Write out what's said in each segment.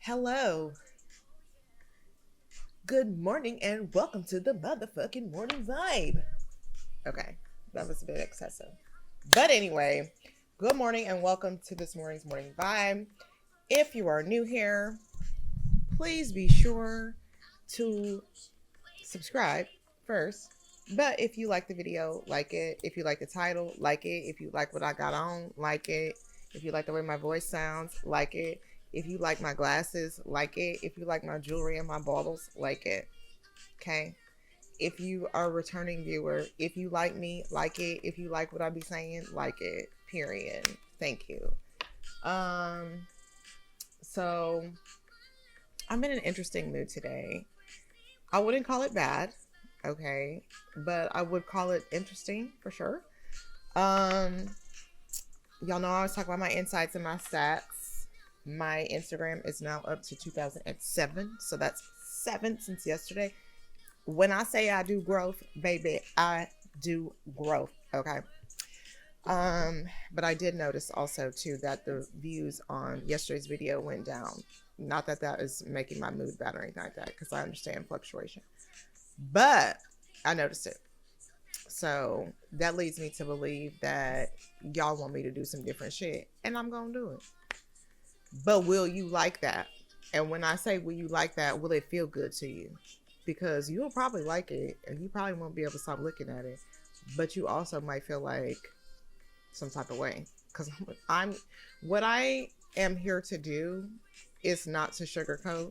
Hello, good morning, and welcome to the motherfucking morning vibe. Okay, that was a bit excessive. But anyway, good morning and welcome to this morning's morning vibe. If you are new here, please be sure to subscribe first. But if you like the video, like it. If you like the title, like it. If you like what I got on, like it. If you like the way my voice sounds, like it. If you like my glasses, like it. If you like my jewelry and my baubles, like it. Okay. If you are a returning viewer, if you like me, like it. If you like what I be saying, like it. Period. Thank you. Um, so I'm in an interesting mood today. I wouldn't call it bad, okay, but I would call it interesting for sure. Um, y'all know I always talk about my insights and my stats. My Instagram is now up to 2007, so that's 7 since yesterday. When I say I do growth, baby, I do growth, okay? But I did notice also too that the views on yesterday's video went down. Not that that is making my mood bad or anything like that, because I understand fluctuation. But I noticed it. So that leads me to believe that y'all want me to do some different shit. And I'm going to do it. But will you like that? And when I say will you like that, will it feel good to you? Because you'll probably like it and you probably won't be able to stop looking at it. But you also might feel like some type of way. Because I'm what I am here to do is not to sugarcoat.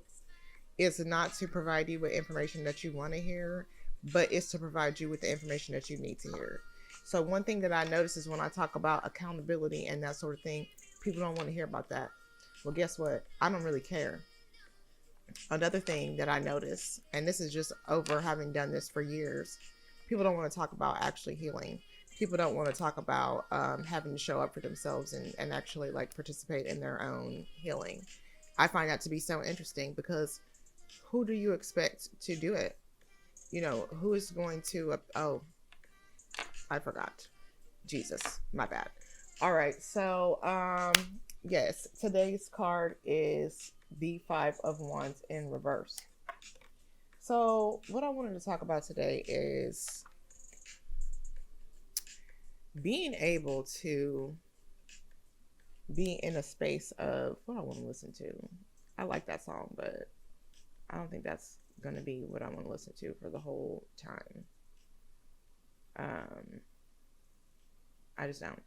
It's not to provide you with information that you want to hear, but it's to provide you with the information that you need to hear. So one thing that I notice is when I talk about accountability and that sort of thing, people don't want to hear about that. Well, guess what? I don't really care. Another thing that I notice, and this is just over having done this for years, people don't want to talk about actually healing. People don't want to talk about having to show up for themselves and actually like participate in their own healing. I find that to be so interesting because who do you expect to do it? You know, who is going to, oh, I forgot. Jesus, my bad. All right. So, yes, today's card is the Five of Wands in reverse. So, what I wanted to talk about today is being able to be in a space of what I want to listen to. I like that song, but I don't think that's going to be what I want to listen to for the whole time. I just don't.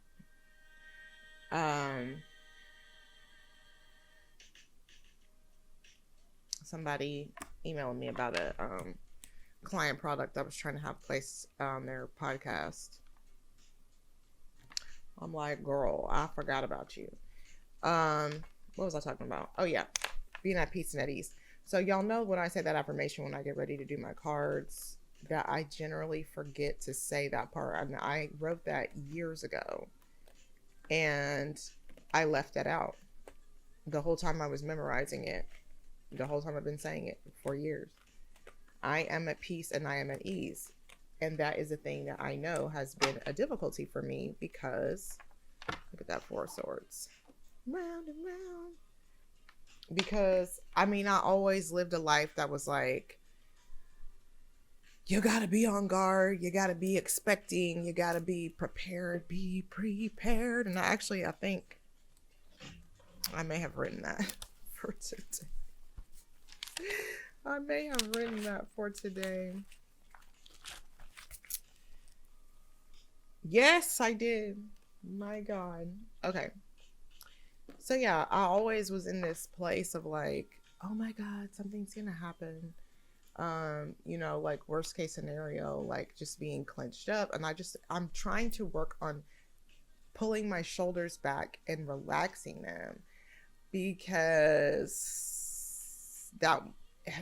Somebody emailed me about a client product I was trying to have placed on their podcast. I'm like, girl, I forgot about you. What was I talking about? Oh yeah, being at peace and at ease. So y'all know when I say that affirmation when I get ready to do my cards, that I generally forget to say that part. And I wrote that years ago, and I left that out the whole time I was memorizing it. The whole time I've been saying it for years. I am at peace and I am at ease. And that is a thing that I know has been a difficulty for me because, look at that Four of Swords. Round and round. Because, I mean, I always lived a life that was like, you gotta be on guard, you gotta be expecting, you gotta be prepared, be prepared. And I think I may have written that for today. I may have written that for today. Yes, I did. My God. Okay. So yeah, I always was in this place of like, oh my God, something's gonna happen. You know, like worst case scenario, like just being clenched up. And I'm trying to work on pulling my shoulders back and relaxing them because that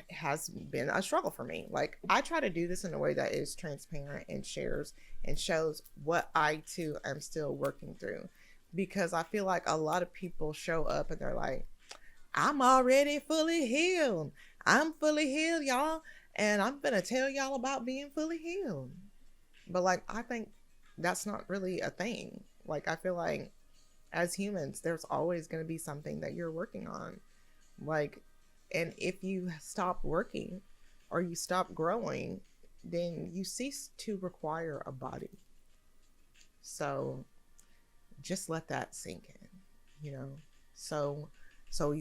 has been a struggle for me. Like I try to do this in a way that is transparent and shares and shows what I too am still working through, because I feel like a lot of people show up and they're like, I'm already fully healed. I'm fully healed, y'all, and I'm gonna tell y'all about being fully healed. But like I think that's not really a thing. Like I feel like as humans there's always going to be something that you're working on. Like And if you stop working or you stop growing, then you cease to require a body. So just let that sink in, you know. So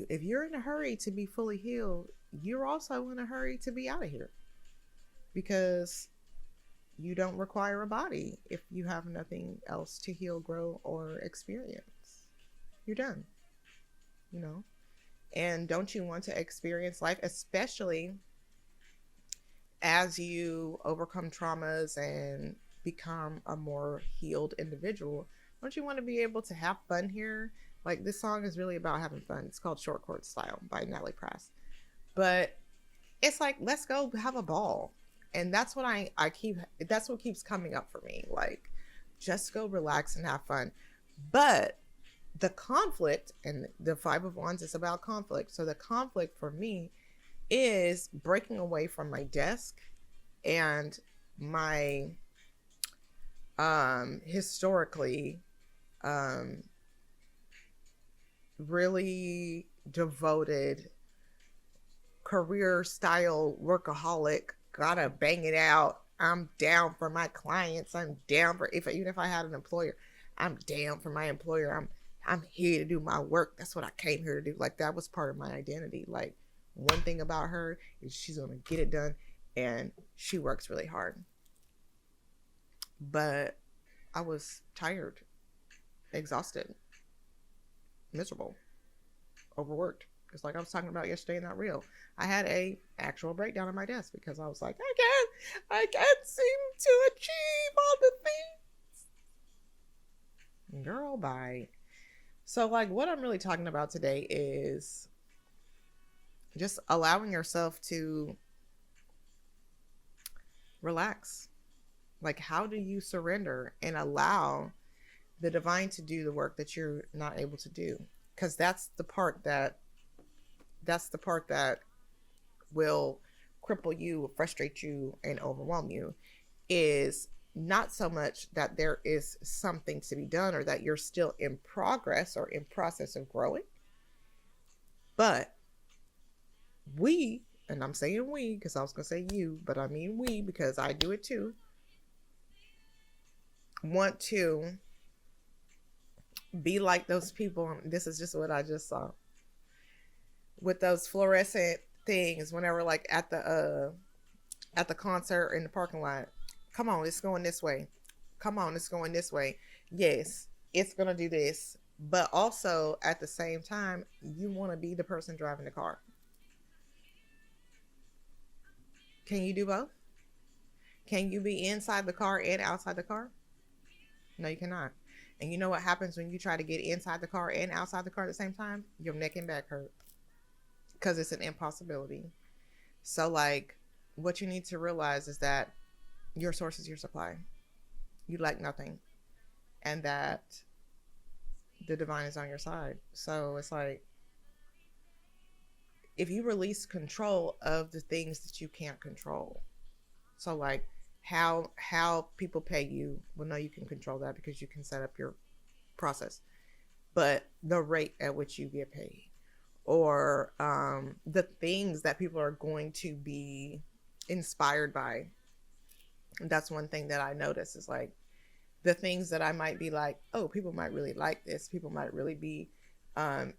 if you're in a hurry to be fully healed, you're also in a hurry to be out of here, because you don't require a body if you have nothing else to heal, grow, or experience. You're done, you know. And don't you want to experience life, especially as you overcome traumas and become a more healed individual? Don't you want to be able to have fun here? Like, this song is really about having fun. It's called Short Court Style by Natalie Press. But it's like, let's go have a ball. And that's what that's what keeps coming up for me. Like, just go relax and have fun. But the conflict, and the Five of Wands is about conflict. So the conflict for me is breaking away from my desk and my historically really devoted career style workaholic, gotta bang it out. I'm down for my clients. I'm down for, even if I had an employer, I'm down for my employer. I'm here to do my work. That's what I came here to do. Like, that was part of my identity. Like, one thing about her is she's gonna get it done, and she works really hard. But I was tired, exhausted, miserable, overworked. It's like I was talking about yesterday in that reel. I had a actual breakdown at my desk because I was like, I can't seem to achieve all the things. Girl, bye. So, like, what I'm really talking about today is just allowing yourself to relax. Like, how do you surrender and allow the divine to do the work that you're not able to do? Because that's the part that will cripple you, frustrate you, and overwhelm you, is not so much that there is something to be done or that you're still in progress or in process of growing, but we, and I'm saying we because I was going to say you, but I mean we because I do it too, want to be like those people. This is just what I just saw with those fluorescent things whenever, like, at the concert in the parking lot. Come on, it's going this way. Come on, it's going this way. Yes, it's going to do this. But also, at the same time, you want to be the person driving the car. Can you do both? Can you be inside the car and outside the car? No, you cannot. And you know what happens when you try to get inside the car and outside the car at the same time? Your neck and back hurt. Because it's an impossibility. So, like, what you need to realize is that your source is your supply. You lack nothing. And that the divine is on your side. So it's like, if you release control of the things that you can't control. So, like, how people pay you, well, no, you can control that because you can set up your process. But the rate at which you get paid, or the things that people are going to be inspired by. That's one thing that I notice is, like, the things that I might be like, oh, people might really like this. People might really be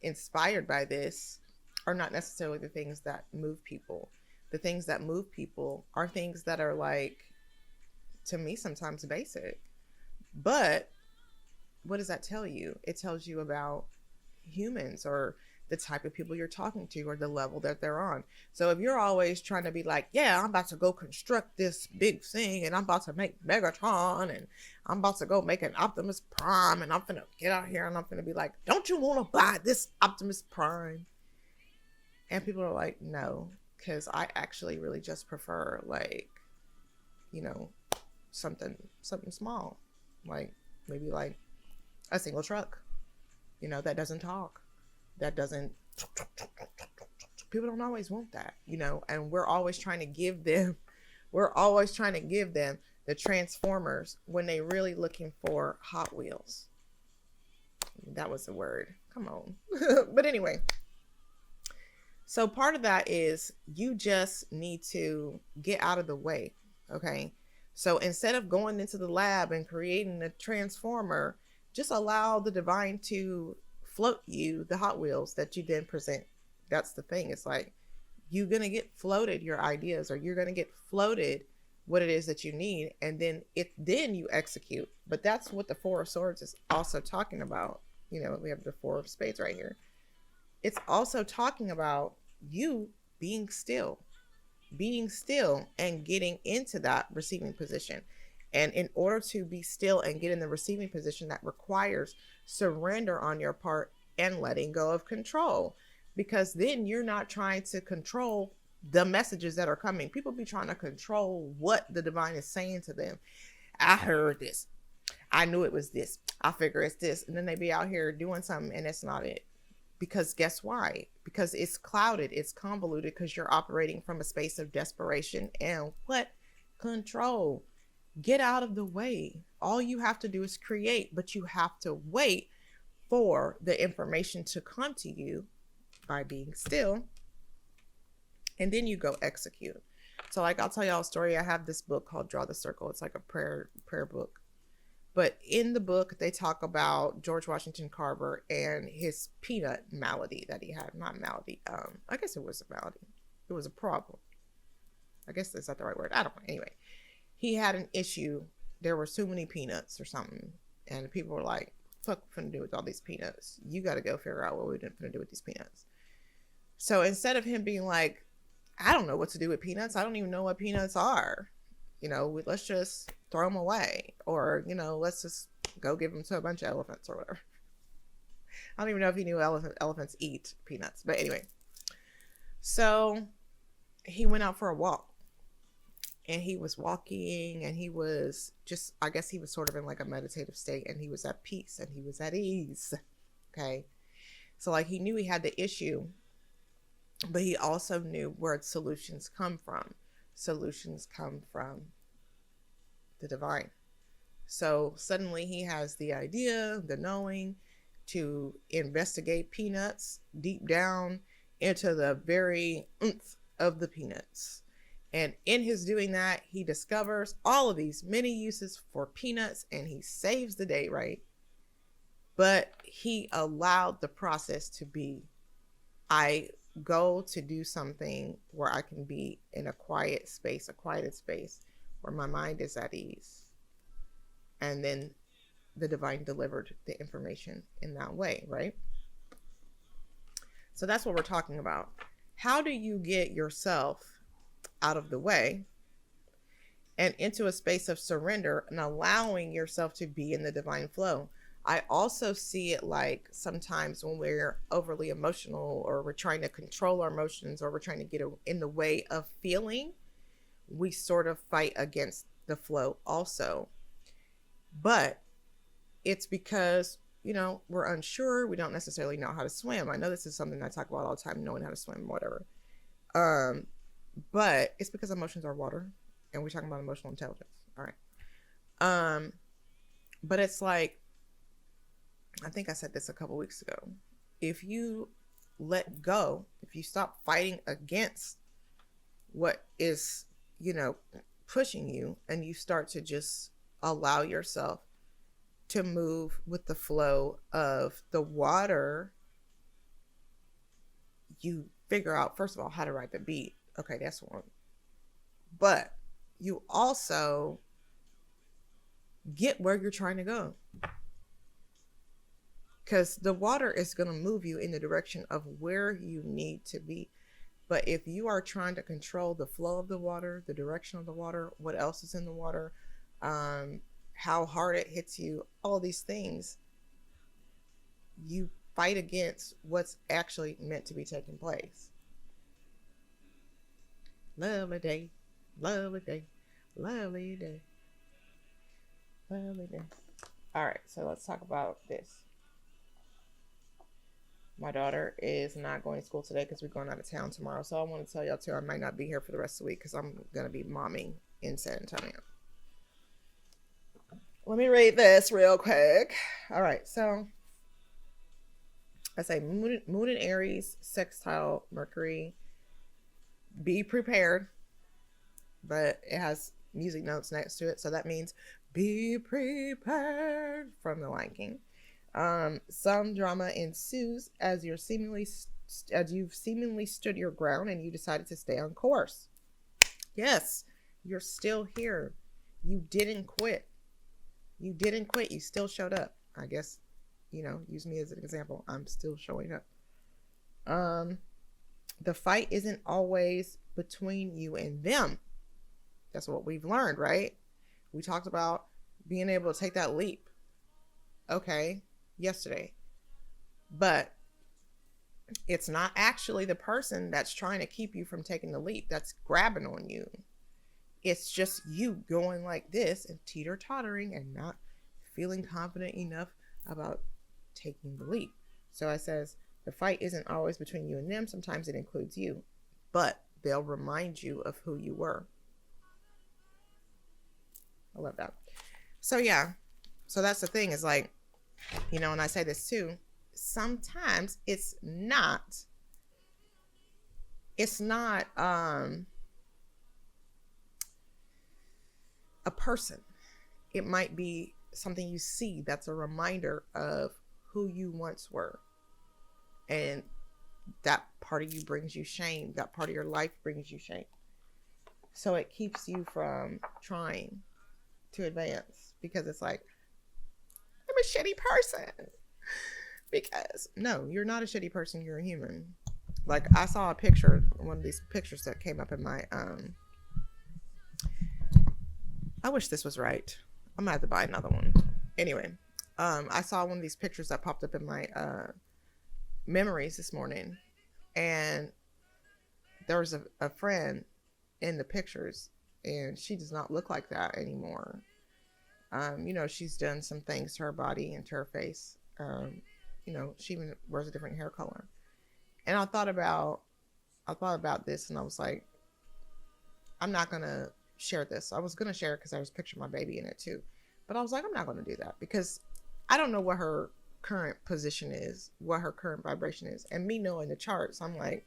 inspired by this, are not necessarily the things that move people. The things that move people are things that are, like, to me, sometimes basic. But what does that tell you? It tells you about humans, or the type of people you're talking to, or the level that they're on. So if you're always trying to be like, yeah, I'm about to go construct this big thing, and I'm about to make Megatron, and I'm about to go make an Optimus Prime, and I'm gonna get out here and I'm gonna be like, don't you want to buy this Optimus Prime? And people are like, no, because I actually really just prefer, like, you know, something small, like maybe like a single truck, you know, that doesn't talk, that doesn't, people don't always want that, you know. And we're always trying to give them the Transformers when they really looking for Hot Wheels. That was the word, come on. But anyway, So part of that is you just need to get out of the way. Okay. So instead of going into the lab and creating a transformer, just allow the divine to float you the Hot Wheels that you then present. That's the thing. It's like you're going to get floated your ideas, or you're going to get floated what it is that you need, and then you execute. But that's what the Four of Swords is also talking about. You know, we have the Four of Spades right here. It's also talking about you being still and getting into that receiving position. And in order to be still and get in the receiving position, that requires surrender on your part and letting go of control, because then you're not trying to control the messages that are coming. People be trying to control what the divine is saying to them. I heard this. I knew it was this. I figure it's this. And then they be out here doing something and it's not it. Because guess why? Because it's clouded, it's convoluted, because you're operating from a space of desperation and what? Control. Get out of the way. All you have to do is create, but you have to wait for the information to come to you by being still, and then you go execute. So like, I'll tell y'all a story. I have this book called Draw the Circle. It's like a prayer book. But in the book, they talk about George Washington Carver and his peanut malady that he had. Not malady. I guess it was a malady. It was a problem. I guess that's not the right word. I don't know. Anyway, he had an issue. There were too many peanuts or something. And people were like, fuck, what we finna do with all these peanuts? You got to go figure out what we're finna do with these peanuts. So instead of him being like, I don't know what to do with peanuts. I don't even know what peanuts are. You know, let's just throw them away. Or, you know, let's just go give them to a bunch of elephants or whatever. I don't even know if he knew elephants eat peanuts. But anyway. So he went out for a walk. And he was walking and he was just, I guess he was sort of in like a meditative state. And he was at peace and he was at ease. Okay. So like he knew he had the issue. But he also knew where solutions come from. Solutions come from the divine. So suddenly he has the idea, the knowing to investigate peanuts deep down into the very oomph of the peanuts. And in his doing that, he discovers all of these many uses for peanuts and he saves the day, right? But he allowed the process to be, I go to do something where I can be in a quiet space, a quieted space where my mind is at ease. And then the divine delivered the information in that way, right? So that's what we're talking about. How do you get yourself out of the way and into a space of surrender and allowing yourself to be in the divine flow? I also see it like sometimes when we're overly emotional or we're trying to control our emotions or we're trying to get in the way of feeling, we sort of fight against the flow also. But it's because, you know, we're unsure. We don't necessarily know how to swim. I know this is something I talk about all the time, knowing how to swim, whatever. But it's because emotions are water and we're talking about emotional intelligence. All right. But it's like, I think I said this a couple weeks ago. If you let go, if you stop fighting against what is, you know, pushing you, and you start to just allow yourself to move with the flow of the water, you figure out, first of all, how to ride the beat. Okay, that's one. But you also get where you're trying to go. Because the water is going to move you in the direction of where you need to be. But if you are trying to control the flow of the water, the direction of the water, what else is in the water, how hard it hits you, all these things, you fight against what's actually meant to be taking place. Lovely day, lovely day, lovely day, lovely day. All right, so let's talk about this. My daughter is not going to school today because we're going out of town tomorrow. So I want to tell y'all too, I might not be here for the rest of the week because I'm going to be momming in San Antonio. Let me read this real quick. All right. So I say moon in Aries, sextile Mercury. Be prepared, but it has music notes next to it, so that means be prepared from The Lion King. Some drama ensues as you've seemingly stood your ground and you decided to stay on course. Yes, you're still here. You didn't quit. You didn't quit. You still showed up. I guess, use me as an example. I'm still showing up. The fight isn't always between you and them. That's what we've learned, right? We talked about being able to take that leap. Okay, yesterday. But it's not actually the person that's trying to keep you from taking the leap that's grabbing on you. It's just you going like this and teeter-tottering and not feeling confident enough about taking the leap. So it says, the fight isn't always between you and them. Sometimes it includes you, but they'll remind you of who you were. I love that. So yeah, so that's the thing is like, and I say this too, sometimes it's not a person. It might be something you see that's a reminder of who you once were. And that part of you brings you shame. That part of your life brings you shame. So it keeps you from trying to advance because it's like, I'm a shitty person. Because no, you're not a shitty person. You're a human. Like I saw a picture, one of these pictures that came up in my, I wish this was right. I'm gonna have to buy another one. Anyway, I saw one of these pictures that popped up in my, memories this morning, and there was a friend in the pictures, and she does not look like that anymore. She's done some things to her body and to her face. She even wears a different hair color. And I thought about this, and I was like, I'm not gonna share this. I was gonna share it because I was picturing my baby in it too, but I was like, I'm not gonna do that because I don't know what her current position is, what her current vibration is, and me knowing the charts, I'm like,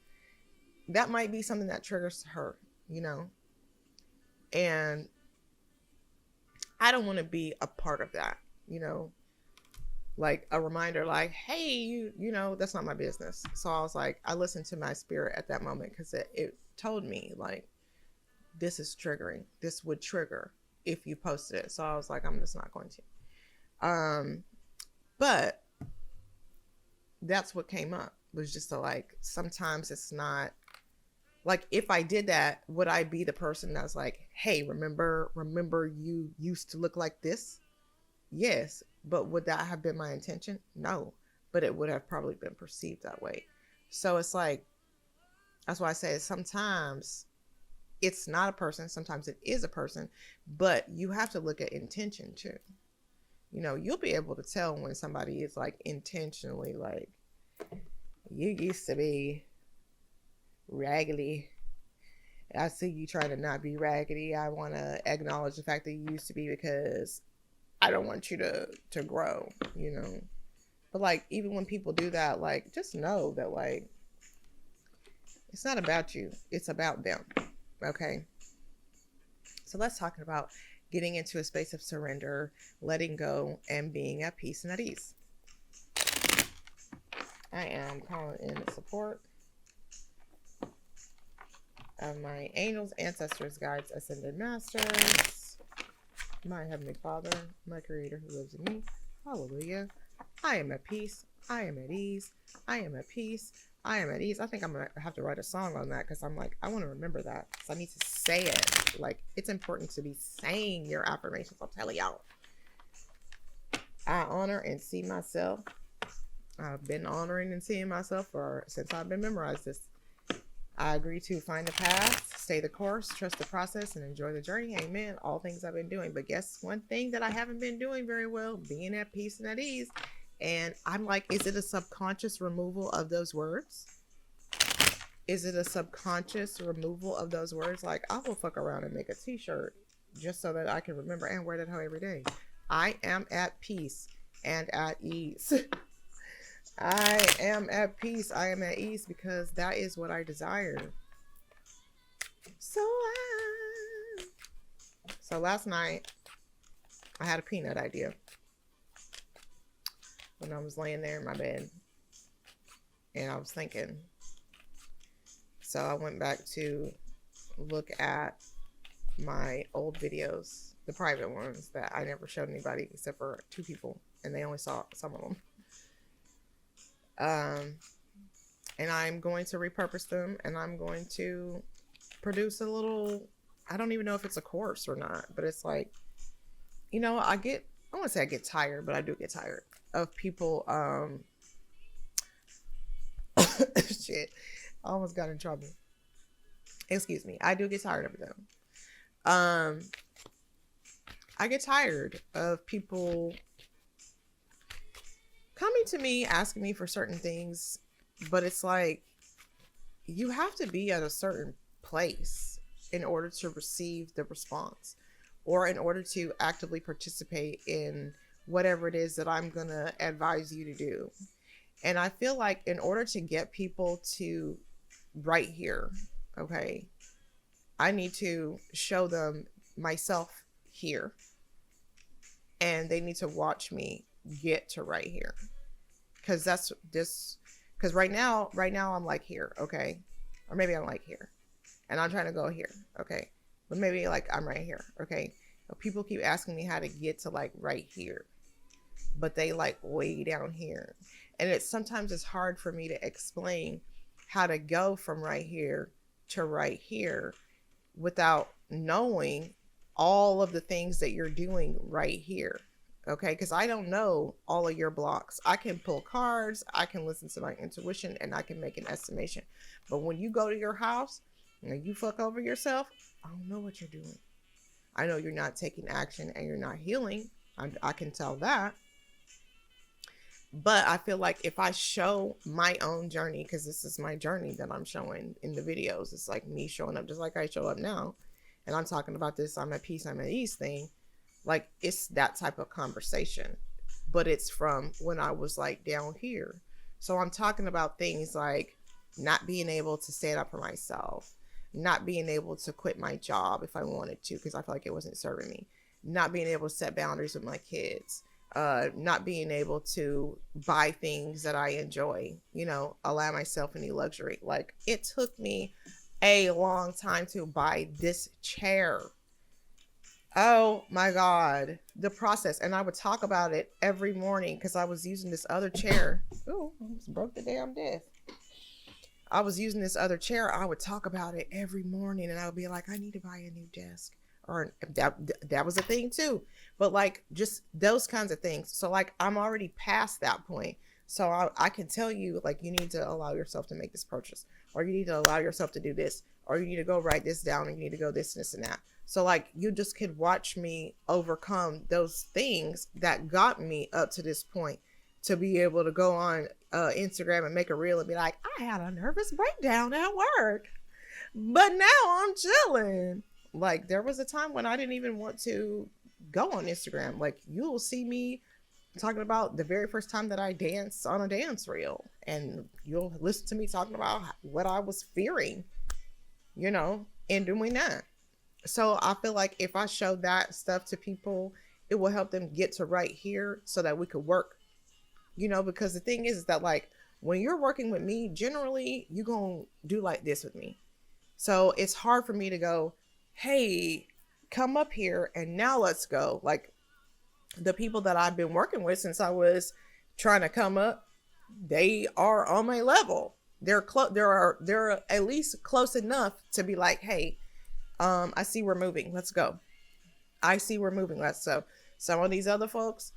that might be something that triggers her, and I don't want to be a part of that, like a reminder, like, hey, that's not my business. So I was like, I listened to my spirit at that moment because it told me like, this is triggering. This would trigger if you posted it. So I was like, I'm just not going to. But that's what came up, was just like, sometimes it's not like, if I did that, would I be the person that's like, hey, remember you used to look like this? Yes. But would that have been my intention? No, but it would have probably been perceived that way. So it's like, that's why I say sometimes it's not a person. Sometimes it is a person, but you have to look at intention too. You'll be able to tell when somebody is like intentionally like, you used to be raggedy. I see you trying to not be raggedy. I want to acknowledge the fact that you used to be because I don't want you to grow, But like, even when people do that, like, just know that like, it's not about you. It's about them. Okay. So let's talk about getting into a space of surrender, letting go, and being at peace and at ease. I am calling in support of my angels, ancestors, guides, ascended masters, my heavenly Father, my creator who lives in me. Hallelujah. I am at peace. I am at ease. I am at peace. I am at ease. I think I'm going to have to write a song on that because I'm like, I want to remember that. So I need to say it. Like, it's important to be saying your affirmations. I'll tell y'all. I honor and see myself. I've been honoring and seeing myself since I've been memorized this. I agree to find the path, stay the course, trust the process, and enjoy the journey. Amen. All things I've been doing. But guess one thing that I haven't been doing very well, being at peace and at ease. And I'm like, is it a subconscious removal of those words? Is it a subconscious removal of those words? Like, I will fuck around and make a t-shirt just so that I can remember and wear that hoe every day. I am at peace and at ease. I am at peace. I am at ease because that is what I desire. So last night I had a peanut idea when I was laying there in my bed, and I was thinking. So I went back to look at my old videos, the private ones that I never showed anybody except for 2 people, and they only saw some of them. And I'm going to repurpose them, and I'm going to produce a little, I don't even know if it's a course or not, but it's like, you know, I want to say I get tired, but I do get tired of people, shit, I almost got in trouble. Excuse me. I do get tired of them. I get tired of people coming to me, asking me for certain things, but it's like, you have to be at a certain place in order to receive the response, or in order to actively participate in whatever it is that I'm going to advise you to do. And I feel like in order to get people to right here, okay, I need to show them myself here, and they need to watch me get to right here. Because because right now I'm like here, okay, or maybe I'm like here, and I'm trying to go here, okay, but maybe like I'm right here, okay. But people keep asking me how to get to like right here, but they like way down here, and sometimes it's hard for me to explain how to go from right here to right here without knowing all of the things that you're doing right here. Okay, because I don't know all of your blocks. I can pull cards, I can listen to my intuition, and I can make an estimation. But when you go to your house and you fuck over yourself, I don't know what you're doing. I know you're not taking action and you're not healing. I can tell that. But I feel like if I show my own journey, because this is my journey that I'm showing in the videos, it's like me showing up just like I show up now. And I'm talking about this I'm at peace, I'm at ease thing. Like, it's that type of conversation, but it's from when I was like down here. So I'm talking about things like not being able to stand up for myself, not being able to quit my job if I wanted to, because I felt like it wasn't serving me, not being able to set boundaries with my kids, not being able to buy things that I enjoy, you know, allow myself any luxury. Like, it took me a long time to buy this chair. Oh my God, the process. And I would talk about it every morning because I was using this other chair. Ooh, almost broke the damn desk. I was using this other chair. I would talk about it every morning, and I would be like, I need to buy a new desk. Or that was a thing too. But like, just those kinds of things. So like, I'm already past that point. So I can tell you, like, you need to allow yourself to make this purchase, or you need to allow yourself to do this, or you need to go write this down, and you need to go this and that. So like, you just could watch me overcome those things that got me up to this point to be able to go on Instagram and make a reel and be like, I had a nervous breakdown at work, but now I'm chilling. Like, there was a time when I didn't even want to go on Instagram. Like, you'll see me talking about the very first time that I danced on a dance reel, and you'll listen to me talking about what I was fearing, you know, in doing that. So I feel like if I show that stuff to people, it will help them get to right here so that we could work, you know, because the thing is that, like, when you're working with me, generally you're going to do like this with me. So it's hard for me to go, hey, come up here and now let's go. Like, the people that I've been working with since I was trying to come up, they are on my level. They're at least close enough to be like, hey, I see we're moving. Let's go. I see we're moving. Let's go. Some of these other folks,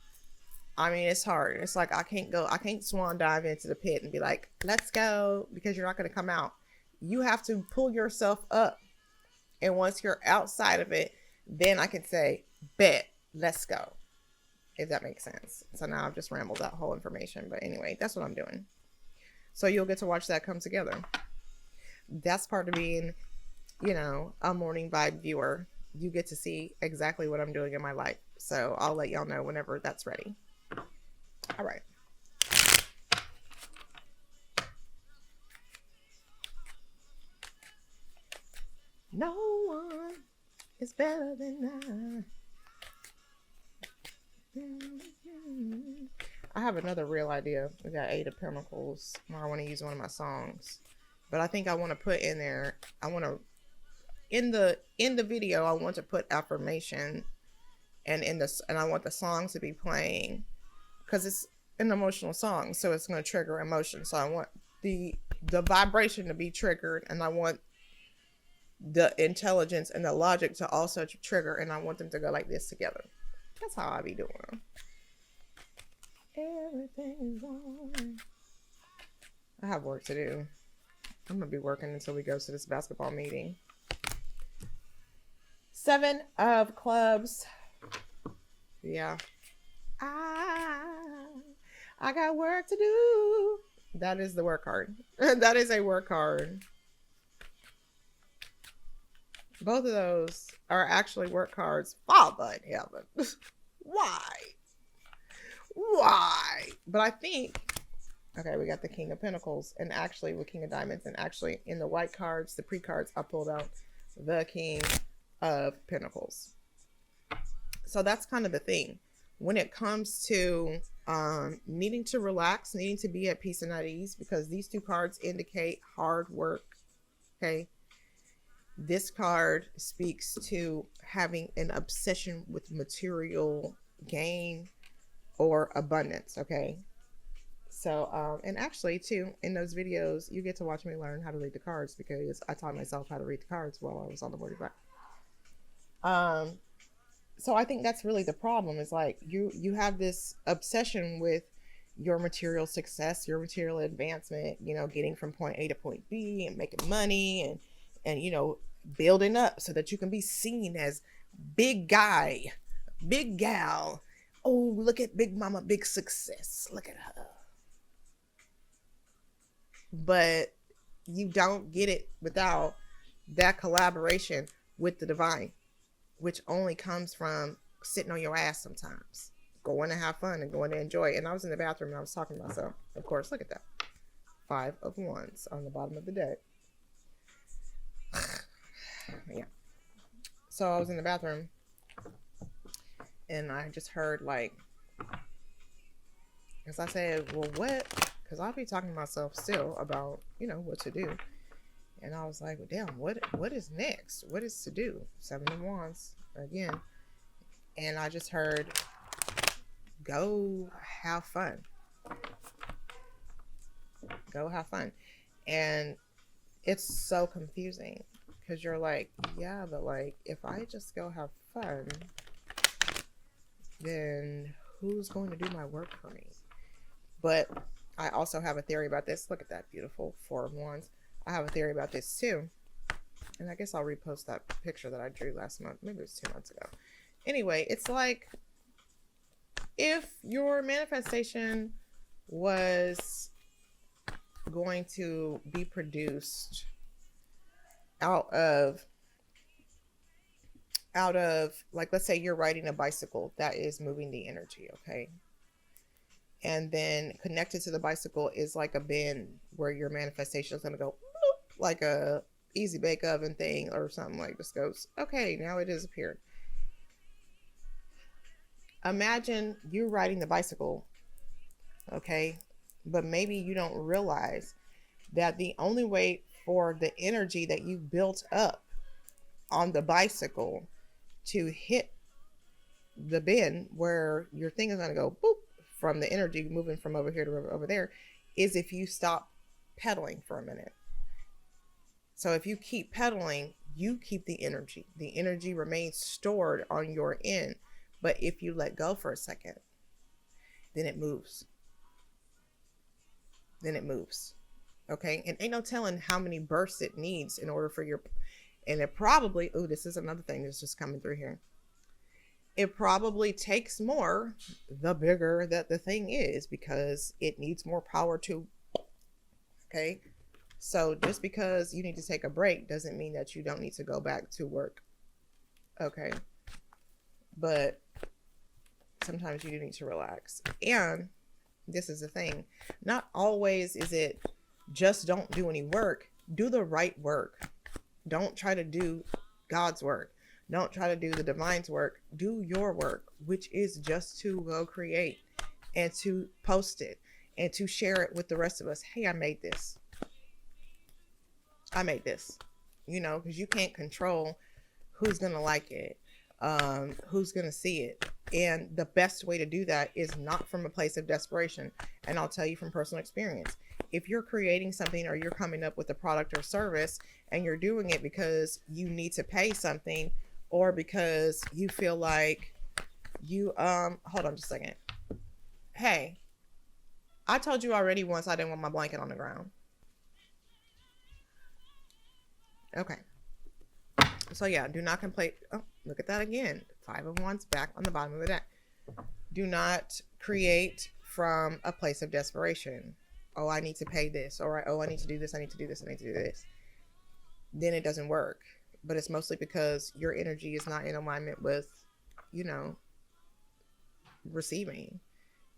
I mean, it's hard. It's like, I can't swan dive into the pit and be like, let's go, because you're not going to come out. You have to pull yourself up. And once you're outside of it, then I can say, bet, let's go. If that makes sense. So now I've just rambled that whole information. But anyway, that's what I'm doing. So you'll get to watch that come together. That's part of being, you know, a morning vibe viewer. You get to see exactly what I'm doing in my life. So I'll let y'all know whenever that's ready. All right. No one is better than I have another real idea. We got 8 of Pentacles. I want to use one of my songs, but I think I want to put in there. I want to in the video. I want to put affirmation, and I want the song to be playing because it's an emotional song, so it's going to trigger emotion. So I want the vibration to be triggered, and I want the intelligence and the logic to also trigger, and I want them to go like this together. That's how I be doing. Everything is on. I have work to do. I'm gonna be working until we go to this basketball meeting. 7 of Clubs. Yeah. I got work to do. That is the work card. That is a work card. Both of those are actually work cards. Father in heaven. Why? Why? But I think, okay, we got the King of Pentacles, and actually with King of Diamonds, and actually in the white cards, the pre-cards, I pulled out the King of Pentacles. So that's kind of the thing. When it comes to needing to relax, needing to be at peace and at ease, because these 2 cards indicate hard work, okay? This card speaks to having an obsession with material gain or abundance, okay? So, and actually, too, in those videos, you get to watch me learn how to read the cards, because I taught myself how to read the cards while I was on the morning back. So I think that's really the problem, is like you have this obsession with your material success, your material advancement, you know, getting from point A to point B and making money and you know, building up so that you can be seen as big guy, big gal. Oh, look at Big Mama, big success. Look at her. But you don't get it without that collaboration with the divine, which only comes from sitting on your ass sometimes, going to have fun and going to enjoy. And I was in the bathroom and I was talking to myself. Of course, look at that. 5 of Wands on the bottom of the deck. Yeah. So I was in the bathroom and I just heard, like, because I said, well, what? Because I'll be talking to myself still about, you know, what to do. And I was like, well, damn, what is next? What is to do? 7 of Wands again. And I just heard, go have fun. Go have fun. And it's so confusing, because you're like, yeah, but like, if I just go have fun, then who's going to do my work for me? But I also have a theory about this. Look at that beautiful 4 of Wands. I have a theory about this too. And I guess I'll repost that picture that I drew last month. Maybe it was 2 months ago. Anyway, it's like, if your manifestation was going to be produced out of, like, let's say you're riding a bicycle that is moving the energy, okay? And then connected to the bicycle is like a bin where your manifestation is going to go bloop, like a easy bake oven thing or something, like this goes, okay, now it disappeared. Imagine you riding the bicycle, okay? But maybe you don't realize that the only way for the energy that you built up on the bicycle to hit the bin where your thing is going to go boop, from the energy moving from over here to over there, is if you stop pedaling for a minute. So if you keep pedaling, you keep the energy. The energy remains stored on your end. But if you let go for a second, then it moves. Then it moves. Okay? And ain't no telling how many bursts it needs in order for your... And it probably... Oh, this is another thing that's just coming through here. It probably takes more the bigger that the thing is, because it needs more power to... Okay? So just because you need to take a break doesn't mean that you don't need to go back to work. Okay? But sometimes you do need to relax. And this is the thing. Not always is it just don't do any work. Do the right work. Don't try to do God's work. Don't try to do the divine's work. Do your work, which is just to go create and to post it and to share it with the rest of us. Hey, I made this. I made this. You know, because you can't control who's going to like it, who's going to see it. And the best way to do that is not from a place of desperation. And I'll tell you from personal experience, if you're creating something or you're coming up with a product or service and you're doing it because you need to pay something or because you feel like you, hold on just a second. Hey, I told you already once I didn't want my blanket on the ground. Okay. So yeah, do not complain. Oh, look at that again. 5 of Wands back on the bottom of the deck. Do not create from a place of desperation. Oh, I need to pay this. Or, oh, I need to do this. I need to do this. I need to do this. Then it doesn't work. But it's mostly because your energy is not in alignment with, you know, receiving.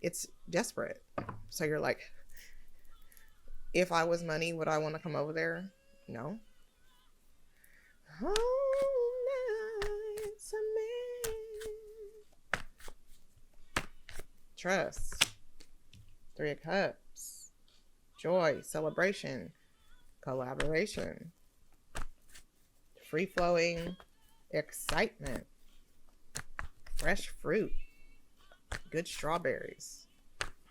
It's desperate. So you're like, if I was money, would I want to come over there? No. Trust. 3 of Cups. Joy, celebration, collaboration, free-flowing excitement, fresh fruit, good strawberries,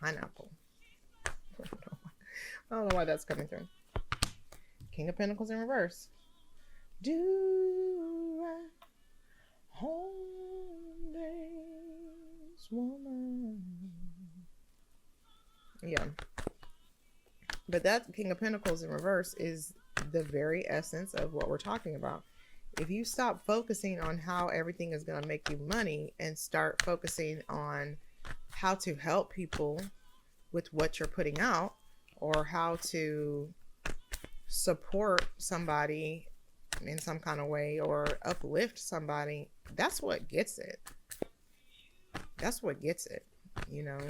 pineapple. I don't know why that's coming through. King of Pentacles in reverse. Do right home days, woman. Yeah. But that King of Pentacles in reverse is the very essence of what we're talking about. If you stop focusing on how everything is going to make you money and start focusing on how to help people with what you're putting out or how to support somebody in some kind of way or uplift somebody, that's what gets it. That's what gets it, you know.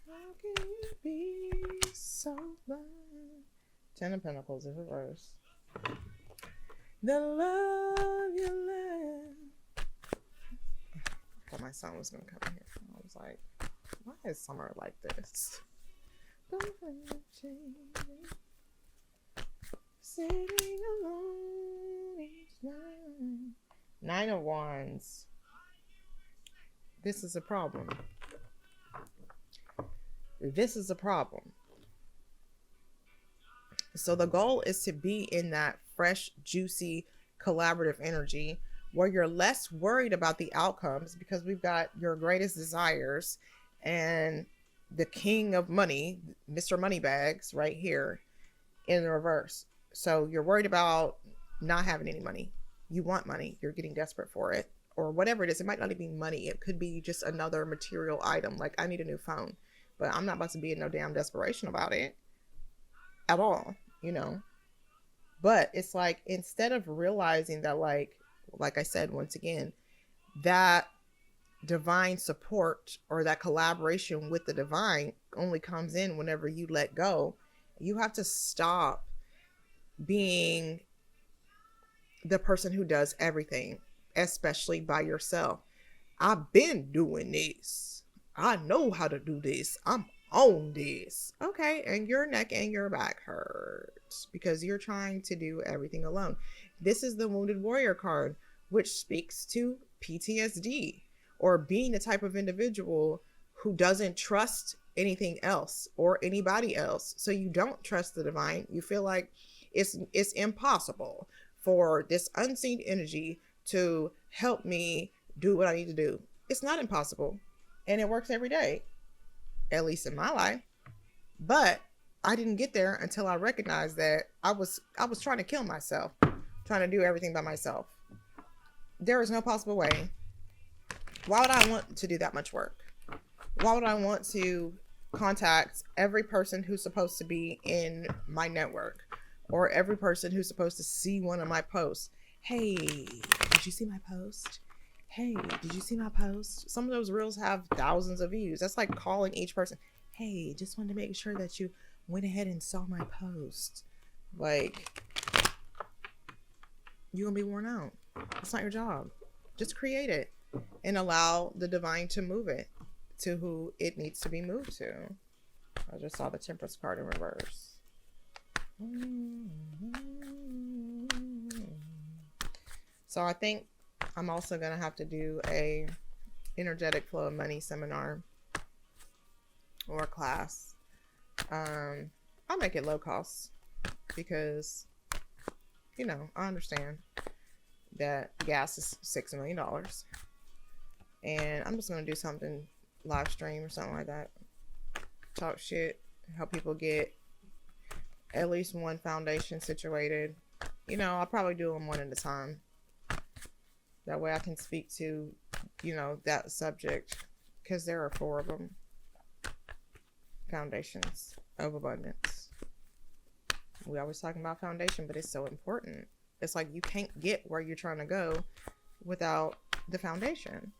How can you be so blind? 10 of Pentacles in reverse. The love you left. I thought my son was gonna come in here. I was like, why is summer like this? Sitting alone each night. 9 of Wands. This is a problem. This is a problem. So the goal is to be in that fresh, juicy, collaborative energy where you're less worried about the outcomes because we've got your greatest desires and the king of money, Mr. Moneybags, right here in the reverse. So you're worried about not having any money. You want money. You're getting desperate for it or whatever it is. It might not even be money. It could be just another material item. Like I need a new phone, but I'm not about to be in no damn desperation about it at all, you know? But it's like, instead of realizing that, like I said, once again, that divine support or that collaboration with the divine only comes in whenever you let go. You have to stop being the person who does everything, especially by yourself. I've been doing this. I know how to do this. I'm on this. Okay, and your neck and your back hurts because you're trying to do everything alone. This is the Wounded Warrior card, which speaks to PTSD or being the type of individual who doesn't trust anything else or anybody else. So you don't trust the divine. You feel like it's impossible for this unseen energy to help me do what I need to do. It's not impossible. And it works every day, at least in my life. But I didn't get there until I recognized that I was trying to kill myself, trying to do everything by myself. There is no possible way. Why would I want to do that much work? Why would I want to contact every person who's supposed to be in my network or every person who's supposed to see one of my posts? Hey, did you see my post? Hey, did you see my post? Some of those reels have thousands of views. That's like calling each person. Hey, just wanted to make sure that you went ahead and saw my post. Like, you're gonna be worn out. It's not your job. Just create it and allow the divine to move it to who it needs to be moved to. I just saw the Temperance card in reverse. So I think I'm also gonna have to do a energetic flow of money seminar or class. I'll make it low cost because, you know, I understand that gas is $6 million, and I'm just gonna do something live stream or something like that. Talk shit, help people get at least one foundation situated. You know, I'll probably do them one at a time. That way I can speak to, you know, that subject, because there are 4 of them. Foundations of abundance. We always talking about foundation, but it's so important. It's like you can't get where you're trying to go without the foundation.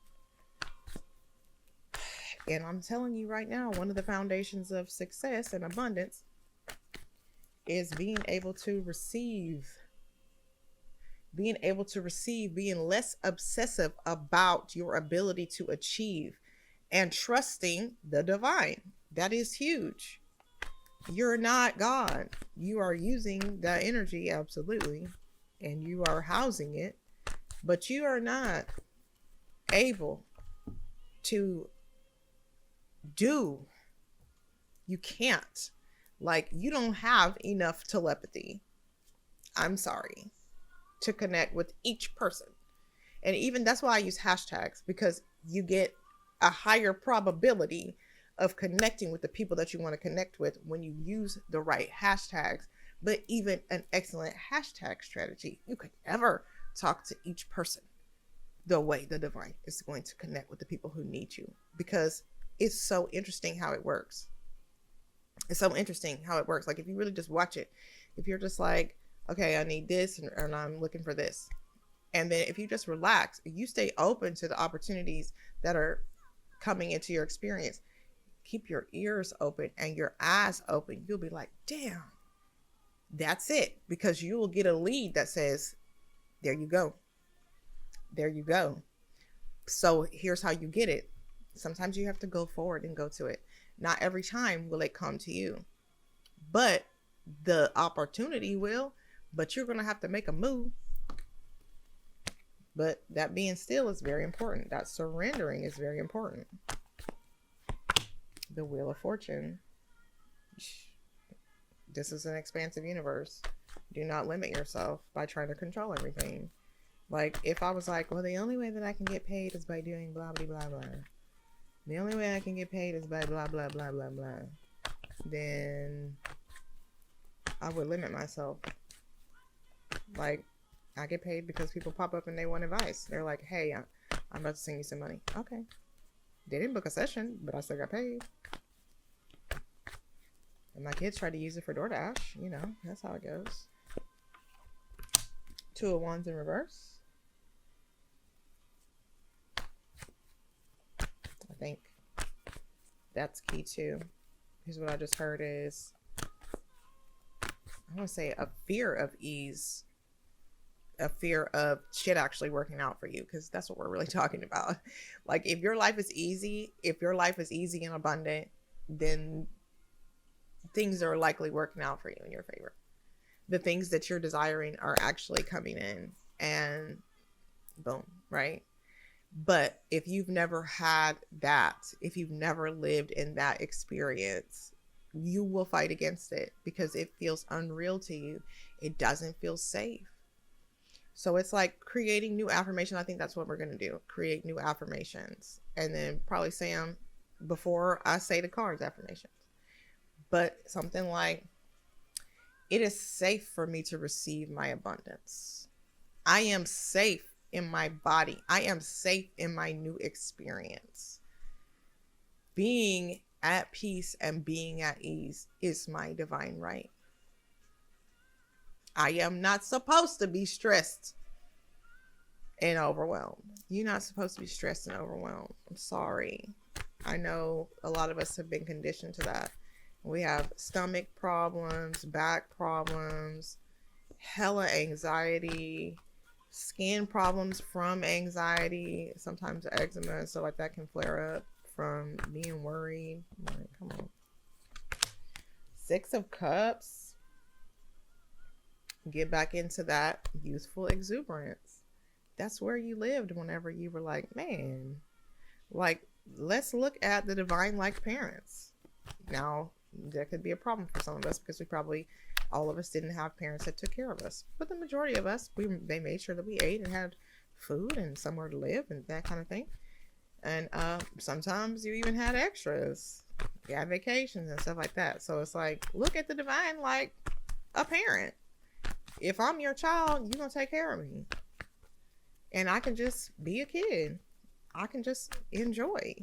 And I'm telling you right now, one of the foundations of success and abundance is being able to receive. Being able to receive, being less obsessive about your ability to achieve, and trusting the divine. That is huge. You're not God. You are using that energy, absolutely, and you are housing it, but you are not able to do. You can't. Like, you don't have enough telepathy. I'm sorry. To connect with each person. And even that's why I use hashtags, because you get a higher probability of connecting with the people that you want to connect with when you use the right hashtags. But even an excellent hashtag strategy, you could never talk to each person the way the divine is going to connect with the people who need you, because it's so interesting how it works. It's so interesting how it works. Like, if you really just watch it, if you're just like, okay, I need this and I'm looking for this. And then if you just relax, you stay open to the opportunities that are coming into your experience, keep your ears open and your eyes open, you'll be like, damn, that's it. Because you will get a lead that says, there you go. There you go. So here's how you get it. Sometimes you have to go forward and go to it. Not every time will it come to you, but the opportunity will. But you're going to have to make a move. But that being still is very important. That surrendering is very important. The Wheel of Fortune. This is an expansive universe. Do not limit yourself by trying to control everything. Like, if I was like, well, the only way that I can get paid is by doing blah, blah, blah, blah. The only way I can get paid is by blah, blah, blah, blah, blah. Then I would limit myself. Like, I get paid because people pop up and they want advice. They're like, hey, I'm about to send you some money. Okay. They didn't book a session, but I still got paid. And my kids try to use it for DoorDash. You know, that's how it goes. 2 of Wands in reverse. I think that's key too. Here's what I just heard is, I want to say a fear of ease. A fear of shit actually working out for you, because that's what we're really talking about. Like, if your life is easy, and abundant, then things are likely working out for you in your favor. The things that you're desiring are actually coming in, and boom, right? But if you've never had that, if you've never lived in that experience, you will fight against it because it feels unreal to you. It doesn't feel safe. So it's like creating new affirmations. I think that's what we're going to do. Create new affirmations. And then probably say them before I say the cards affirmations. But something like, it is safe for me to receive my abundance. I am safe in my body. I am safe in my new experience. Being at peace and being at ease is my divine right. I am not supposed to be stressed and overwhelmed. You're not supposed to be stressed and overwhelmed. I'm sorry. I know a lot of us have been conditioned to that. We have stomach problems, back problems, hella anxiety, skin problems from anxiety, sometimes eczema, so like that can flare up from being worried. Like, come on. Six of Cups. Get back into that youthful exuberance. That's where you lived whenever you were like, man, like, let's look at the divine like parents. Now, there could be a problem for some of us because we probably, all of us didn't have parents that took care of us. But the majority of us, they made sure that we ate and had food and somewhere to live and that kind of thing. And sometimes you even had extras. You had vacations and stuff like that. So it's like, look at the divine like a parent. If I'm your child, you're going to take care of me. And I can just be a kid. I can just enjoy.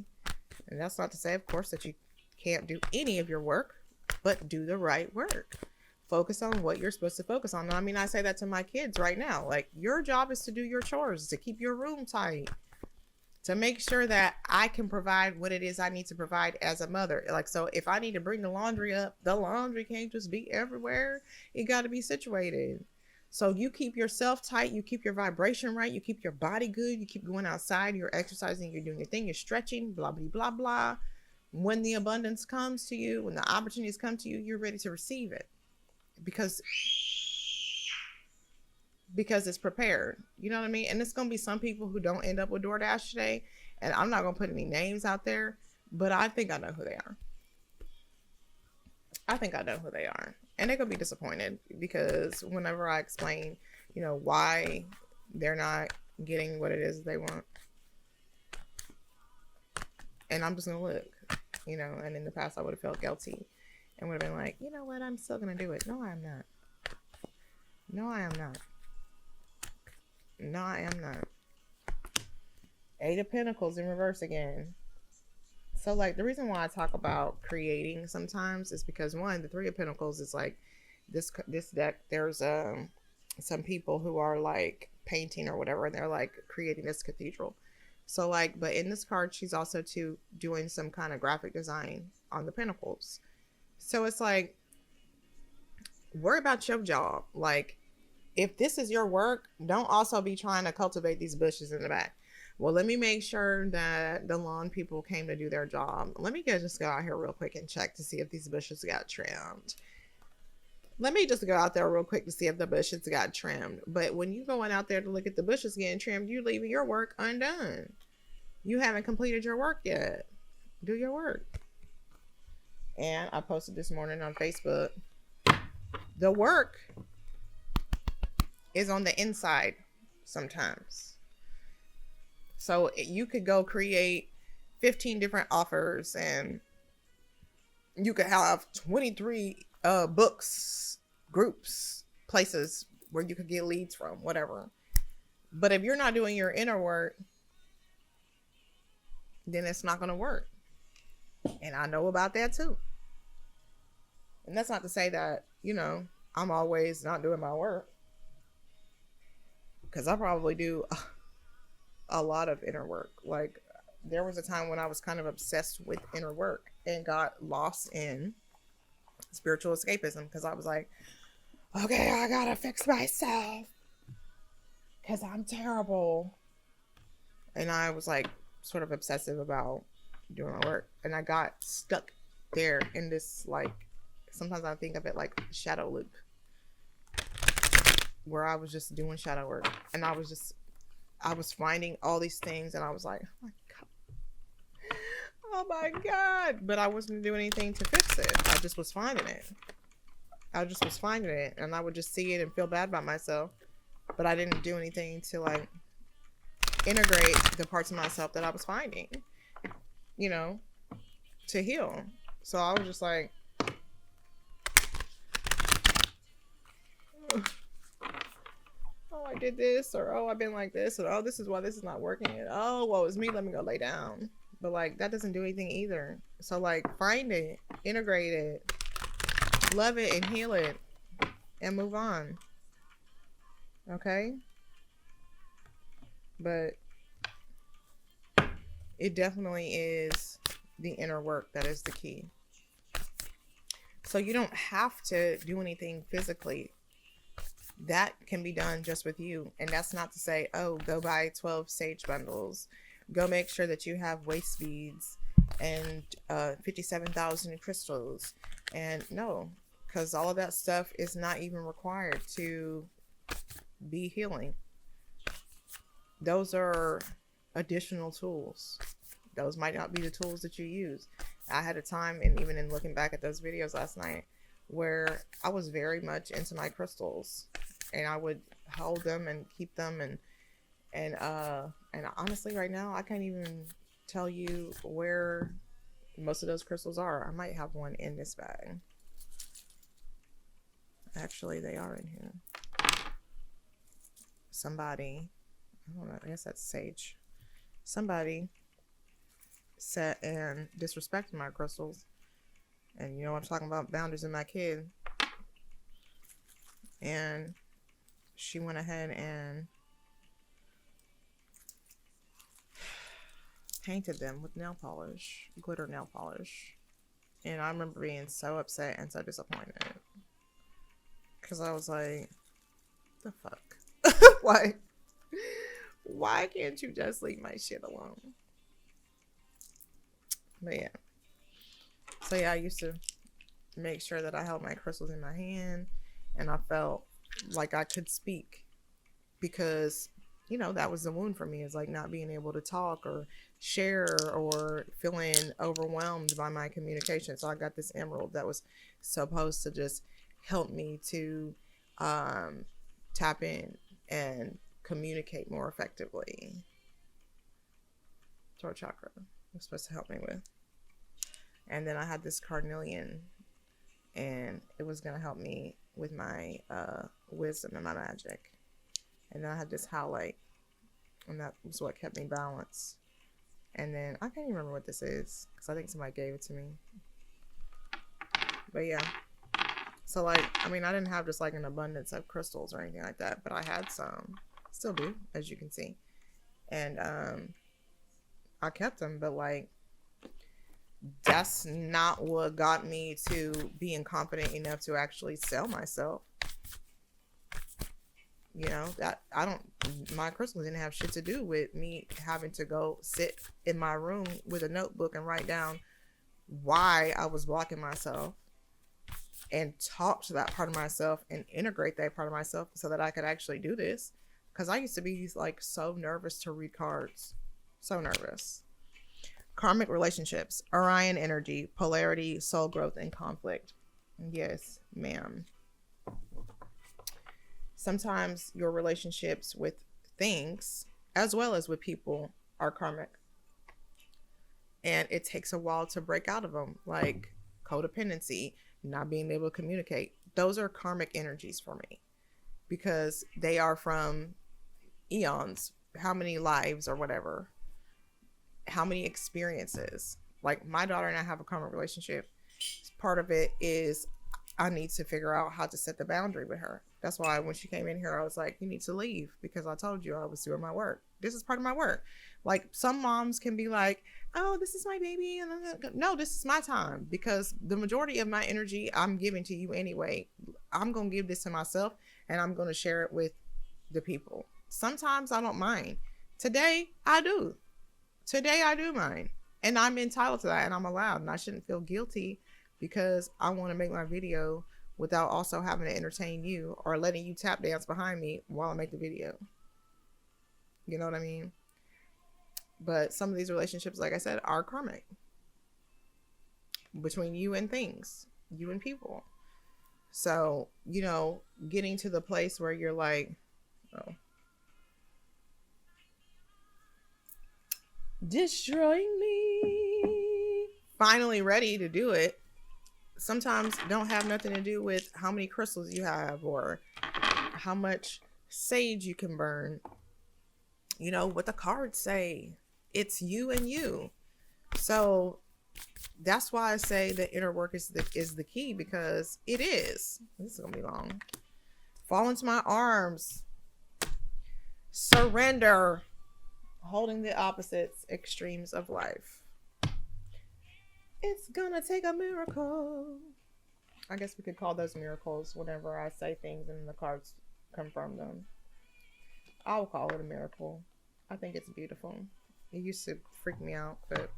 And that's not to say, of course, that you can't do any of your work, but do the right work. Focus on what you're supposed to focus on. I mean, I say that to my kids right now. Like, your job is to do your chores, to keep your room tight, to make sure that I can provide what it is I need to provide as a mother. Like, so if I need to bring the laundry up, the laundry can't just be everywhere. It got to be situated. So you keep yourself tight, you keep your vibration right, you keep your body good, you keep going outside, you're exercising, you're doing your thing, you're stretching, blah, blah, blah, blah. When the abundance comes to you, when the opportunities come to you, you're ready to receive it because it's prepared. You know what I mean? And it's going to be some people who don't end up with DoorDash today. And I'm not going to put any names out there, but I think I know who they are. I think I know who they are. And they're going to be disappointed because whenever I explain, you know, why they're not getting what it is they want. And I'm just going to look, you know, and in the past I would have felt guilty and would have been like, you know what, I'm still going to do it. No, I am not. No, I am not. No, I am not. Eight of Pentacles in reverse again. So, like, the reason why I talk about creating sometimes is because, one, the Three of Pentacles is like this deck. There's some people who are like painting or whatever, and they're like creating this cathedral. So, like, but in this card, she's also doing some kind of graphic design on the Pentacles. So it's like, worry about your job. Like, if this is your work, don't also be trying to cultivate these bushes in the back. Well, let me make sure that the lawn people came to do their job. Let me just go out here real quick and check to see if these bushes got trimmed. Let me just go out there real quick to see if the bushes got trimmed. But when you going out there to look at the bushes getting trimmed, you're leaving your work undone. You haven't completed your work yet. Do your work. And I posted this morning on Facebook. The work is on the inside sometimes. So you could go create 15 different offers and you could have 23 books, groups, places where you could get leads from, whatever. But if you're not doing your inner work, then it's not going to work. And I know about that too. And that's not to say that, you know, I'm always not doing my work. Because I probably do a lot of inner work. Like, there was a time when I was kind of obsessed with inner work and got lost in spiritual escapism because I was like, okay, I gotta fix myself because I'm terrible. And I was like sort of obsessive about doing my work, and I got stuck there in this, like, sometimes I think of it like shadow loop where I was just doing shadow work, and I was finding all these things, and I was like, oh my God. But I wasn't doing anything to fix it. I just was finding it. And I would just see it and feel bad about myself. But I didn't do anything to, like, integrate the parts of myself that I was finding, you know, to heal. So I was just like, oh, I did this, or oh, I've been like this, or oh, this is why this is not working, and oh, well, it's me, let me go lay down. But, like, that doesn't do anything either. So, like, find it, integrate it, love it, and heal it, and move on. Okay? But it definitely is the inner work that is the key. So you don't have to do anything physically. That can be done just with you. And that's not to say, oh, go buy 12 sage bundles. Go make sure that you have waist beads and 57,000 crystals. And no, because all of that stuff is not even required to be healing. Those are additional tools. Those might not be the tools that you use. I had a time, and even in looking back at those videos last night, where I was very much into my crystals, and I would hold them and keep them, and honestly right now I can't even tell you where most of those crystals are. I might have one in this bag. Actually, they are in here. Somebody, I don't know, I guess that's sage. Somebody sat and disrespected my crystals. And you know, I'm talking about boundaries in my kid. And she went ahead and painted them with nail polish, glitter nail polish. And I remember being so upset and so disappointed. Because I was like, the fuck? Like, why can't you just leave my shit alone? But yeah. So yeah, I used to make sure that I held my crystals in my hand and I felt like I could speak, because, you know, that was the wound for me, is like not being able to talk or share or feeling overwhelmed by my communication. So I got this emerald that was supposed to just help me to tap in and communicate more effectively. Throat chakra was supposed to help me with. And then I had this carnelian, and it was going to help me with my wisdom and my magic. And then I had this howlite, and that was what kept me balanced. And then I can't even remember what this is, because I think somebody gave it to me. But yeah. So like, I mean, I didn't have just like an abundance of crystals or anything like that, but I had some. Still do, as you can see. And I kept them, but like, that's not what got me to being confident enough to actually sell myself. You know, that my crystals didn't have shit to do with me having to go sit in my room with a notebook and write down why I was blocking myself and talk to that part of myself and integrate that part of myself so that I could actually do this. Because I used to be like so nervous to read cards. So nervous. Karmic relationships, Orion energy, polarity, soul growth, and conflict. Yes, ma'am. Sometimes your relationships with things, as well as with people, are karmic. And it takes a while to break out of them, like codependency, not being able to communicate. Those are karmic energies for me, because they are from eons, how many lives or whatever, how many experiences. Like my daughter and I have a karmic relationship. Part of it is I need to figure out how to set the boundary with her. That's why when she came in here, I was like, you need to leave, because I told you I was doing my work. This is part of my work. Like some moms can be like, oh, this is my baby. And no, this is my time, because the majority of my energy I'm giving to you anyway. I'm going to give this to myself, and I'm going to share it with the people. Sometimes I don't mind. Today I do. Today I do mind. And I'm entitled to that, and I'm allowed, and I shouldn't feel guilty because I want to make my video without also having to entertain you or letting you tap dance behind me while I make the video. You know what I mean? But some of these relationships, like I said, are karmic. Between you and things, you and people. So, you know, getting to the place where you're like, oh, destroying me, finally ready to do it, sometimes don't have nothing to do with how many crystals you have or how much sage you can burn. You know what the cards say. It's you and you. So that's why I say the inner work is the key, because it is. This is gonna be long. Fall into my arms. Surrender. Holding the opposites, extremes of life. It's gonna take a miracle. I guess we could call those miracles whenever I say things and the cards confirm them. I'll call it a miracle. I think it's beautiful. It used to freak me out, but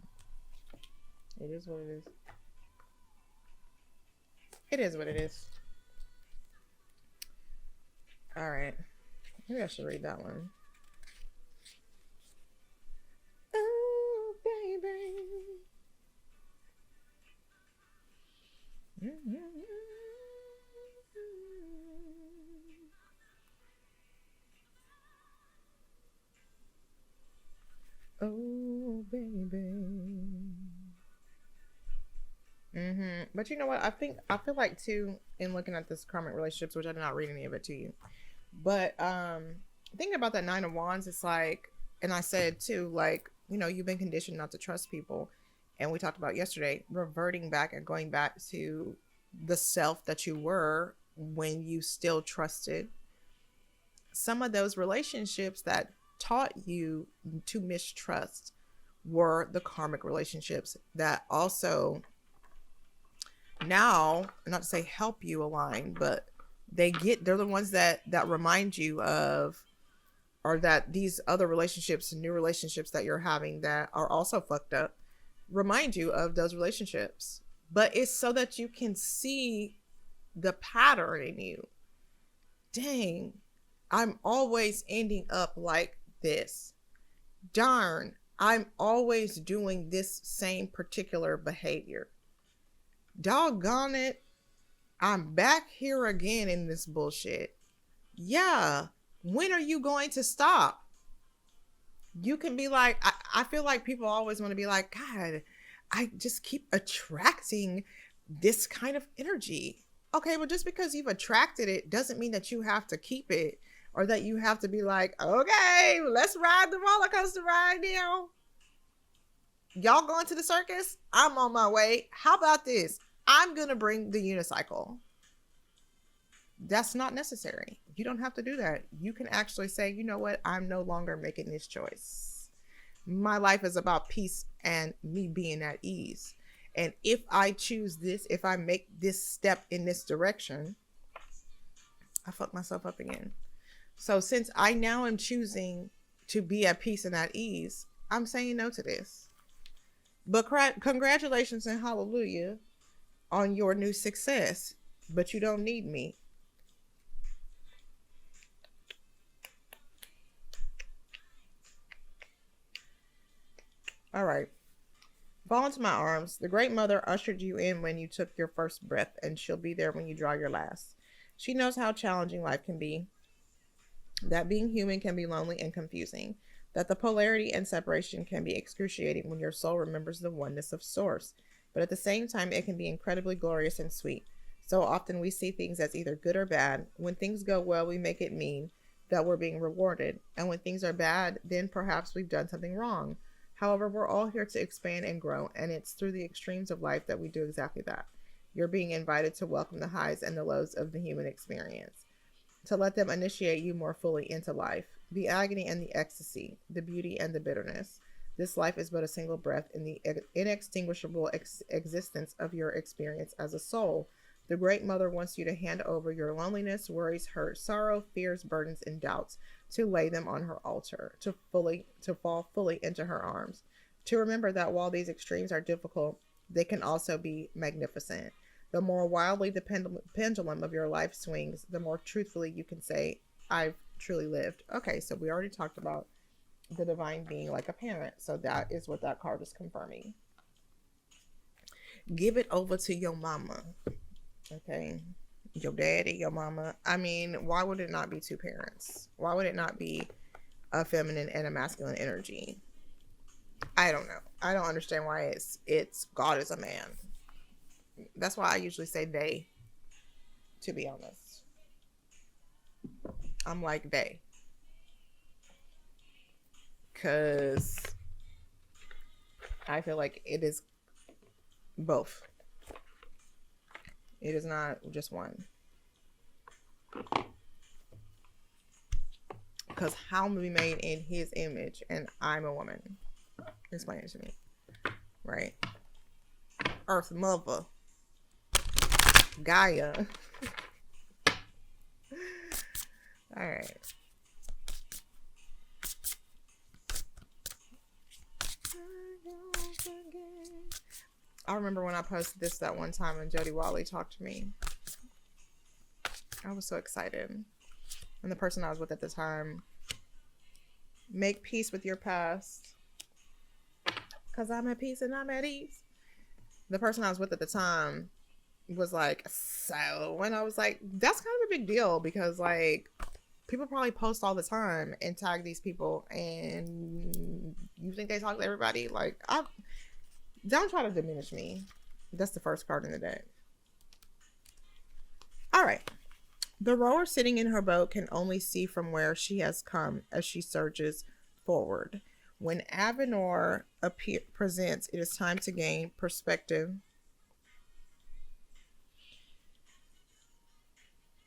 it is what it is. It is what it is. All right. Maybe I should read that one. Oh, baby. Oh, baby. But you know what? I feel like too, in looking at this karmic relationships, which I did not read any of it to you, but thinking about that Nine of Wands, it's like, and I said too, like, you know, you've been conditioned not to trust people, and we talked about yesterday, reverting back and going back to the self that you were when you still trusted. Some of those relationships that taught you to mistrust were the karmic relationships that also now, not to say help you align, but they're the ones that remind you of, or that these other relationships, new relationships that you're having that are also fucked up, remind you of those relationships. But it's so that you can see the pattern in you. Dang, I'm always ending up like this. Darn, I'm always doing this same particular behavior. Doggone it, I'm back here again in this bullshit. Yeah, when are you going to stop? You can be like, I feel like people always want to be like, God, I just keep attracting this kind of energy. Okay, well, just because you've attracted it doesn't mean that you have to keep it, or that you have to be like, okay, let's ride the roller coaster ride now. Y'all going to the circus? I'm on my way. How about this? I'm going to bring the unicycle. That's not necessary. You don't have to do that. You can actually say, you know what? I'm no longer making this choice. My life is about peace and me being at ease. And if I choose this, if I make this step in this direction, I fuck myself up again. So since I now am choosing to be at peace and at ease, I'm saying no to this. But congratulations and hallelujah on your new success. But you don't need me. All right. Fall into my arms. The Great Mother ushered you in when you took your first breath, and she'll be there when you draw your last. She knows how challenging life can be, that being human can be lonely and confusing, that the polarity and separation can be excruciating when your soul remembers the oneness of Source, but at the same time, it can be incredibly glorious and sweet. So often we see things as either good or bad. When things go well, we make it mean that we're being rewarded, and when things are bad, then perhaps we've done something wrong. However, we're all here to expand and grow, and it's through the extremes of life that we do exactly that. You're being invited to welcome the highs and the lows of the human experience, to let them initiate you more fully into life, the agony and the ecstasy, the beauty and the bitterness. This life is but a single breath in the inextinguishable existence of your experience as a soul. The Great Mother wants you to hand over your loneliness, worries, hurt, sorrow, fears, burdens, and doubts, to lay them on her altar, to fall fully into her arms, to remember that while these extremes are difficult, they can also be magnificent. The more wildly the pendulum of your life swings, the more truthfully you can say, I've truly lived. Okay, so we already talked about the divine being like a parent, so that is what that card is confirming. Give it over to your mama. Okay, your daddy, your mama. I mean, why would it not be two parents? Why would it not be a feminine and a masculine energy? I don't know. I don't understand why it's God is a man. That's why I usually say they, to be honest. I'm like they. Because I feel like it is both. It is not just one. Because how am we made in his image and I'm a woman? Explain it to me. Right? Earth Mother. Gaia. All right. I remember when I posted this that one time and Jody Wally talked to me. I was so excited. And the person I was with at the time, make peace with your past. Because I'm at peace and I'm at ease. The person I was with at the time was like, so, and I was like, that's kind of a big deal because like people probably post all the time and tag these people, and you think they talk to everybody? Like, don't try to diminish me. That's the first card in the deck. All right. The rower sitting in her boat can only see from where she has come as she surges forward. When Avenor presents, it is time to gain perspective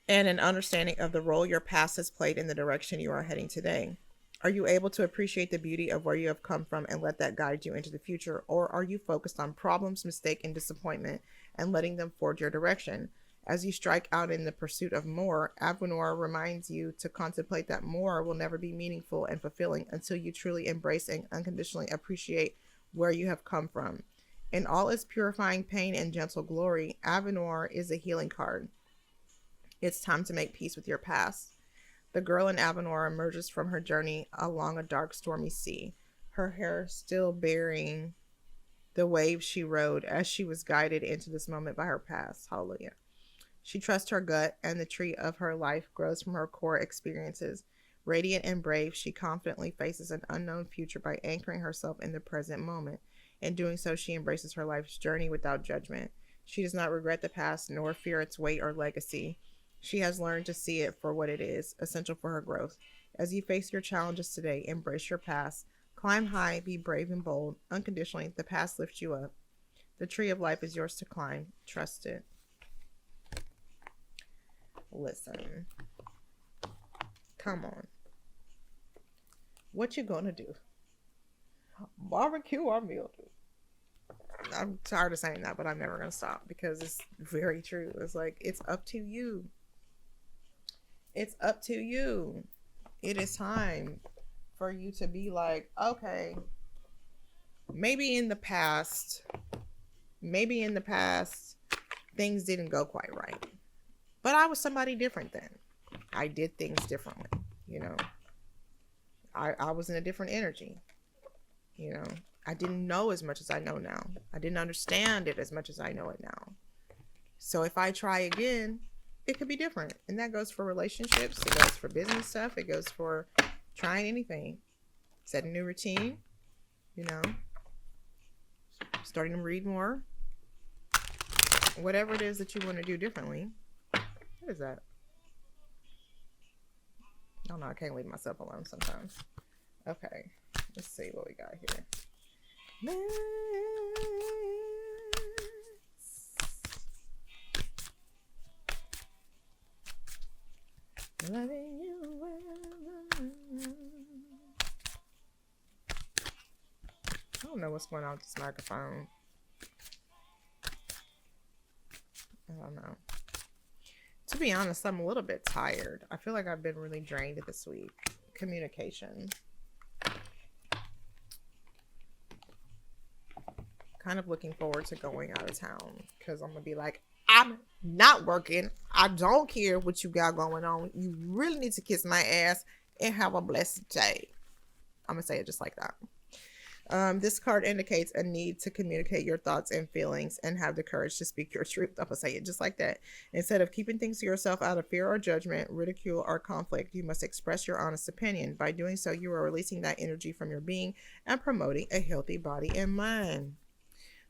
and an understanding of the role your past has played in the direction you are heading today. Are you able to appreciate the beauty of where you have come from and let that guide you into the future? Or are you focused on problems, mistake, and disappointment and letting them forge your direction? As you strike out in the pursuit of more, Avenor reminds you to contemplate that more will never be meaningful and fulfilling until you truly embrace and unconditionally appreciate where you have come from. In all its purifying pain and gentle glory, Avenor is a healing card. It's time to make peace with your past. The girl in Avenor emerges from her journey along a dark, stormy sea, her hair still bearing the waves she rode as she was guided into this moment by her past. Hallelujah. She trusts her gut, and the tree of her life grows from her core experiences. Radiant and brave, she confidently faces an unknown future by anchoring herself in the present moment. In doing so, she embraces her life's journey without judgment. She does not regret the past nor fear its weight or legacy. She has learned to see it for what it is, essential for her growth. As you face your challenges today, embrace your past. Climb high, be brave and bold. Unconditionally, the past lifts you up. The tree of life is yours to climb. Trust it. Listen. Come on. What you gonna do? Barbecue or mildew? I'm tired of saying that, but I'm never gonna stop because it's very true. It's like, it's up to you. It's up to you. It is time for you to be like, okay, maybe in the past, things didn't go quite right. But I was somebody different then. I did things differently, you know. I was in a different energy, you know. I didn't know as much as I know now. I didn't understand it as much as I know it now. So if I try again, it could be different. And that goes for relationships. It goes for business stuff. It goes for trying anything. Set a new routine, you know. Starting to read more. Whatever it is that you want to do differently. What is that? Oh no, I can't leave myself alone sometimes. Okay, let's see what we got here. Loving you well. I don't know what's going on with this microphone. I don't know. To be honest, I'm a little bit tired. I feel like I've been really drained this week. Communication. Kind of looking forward to going out of town because I'm going to be like, I'm not working. I don't care what you got going on. You really need to kiss my ass and have a blessed day. I'm going to say it just like that. This card indicates a need to communicate your thoughts and feelings and have the courage to speak your truth. I'm going to say it just like that. Instead of keeping things to yourself out of fear or judgment, ridicule, or conflict, you must express your honest opinion. By doing so, you are releasing that energy from your being and promoting a healthy body and mind.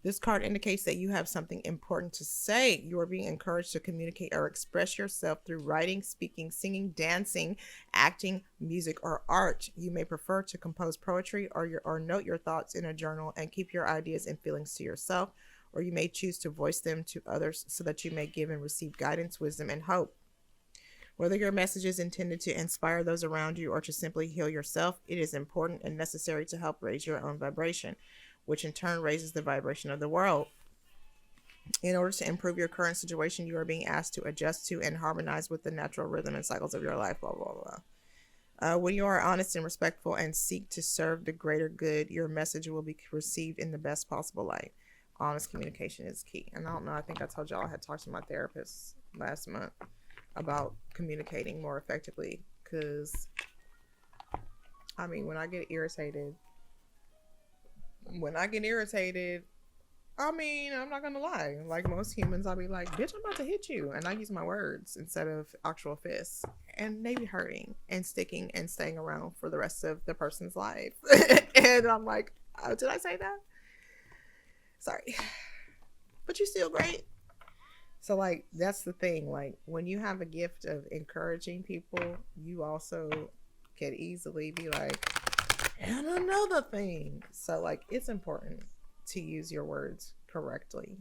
This card indicates that you have something important to say. You are being encouraged to communicate or express yourself through writing, speaking, singing, dancing, acting, music, or art. You may prefer to compose poetry or note your thoughts in a journal and keep your ideas and feelings to yourself, or you may choose to voice them to others so that you may give and receive guidance, wisdom, and hope. Whether your message is intended to inspire those around you or to simply heal yourself, it is important and necessary to help raise your own vibration, which in turn raises the vibration of the world. In order to improve your current situation, you are being asked to adjust to and harmonize with the natural rhythm and cycles of your life, blah, blah, blah. When you are honest and respectful and seek to serve the greater good, your message will be received in the best possible light. Honest communication is key. And I don't know, I think I told y'all I had talked to my therapist last month about communicating more effectively. Because, I mean, when I get irritated, I mean, I'm not gonna lie. Like most humans, I'll be like, bitch, I'm about to hit you. And I use my words instead of actual fists. And they be hurting and sticking and staying around for the rest of the person's life. And I'm like, oh, did I say that? Sorry. But you're still great. So, like, that's the thing. Like, when you have a gift of encouraging people, you also can easily be like, and another thing. So, like, it's important to use your words correctly,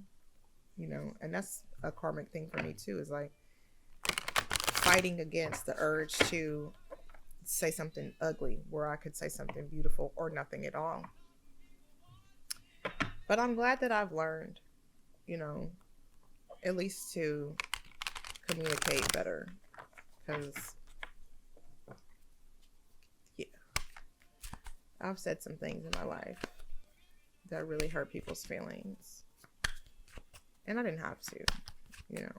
you know, and that's a karmic thing for me too, is like fighting against the urge to say something ugly where I could say something beautiful or nothing at all. But I'm glad that I've learned, you know, at least to communicate better, because yeah, I've said some things in my life that really hurt people's feelings. And I didn't have to, you know.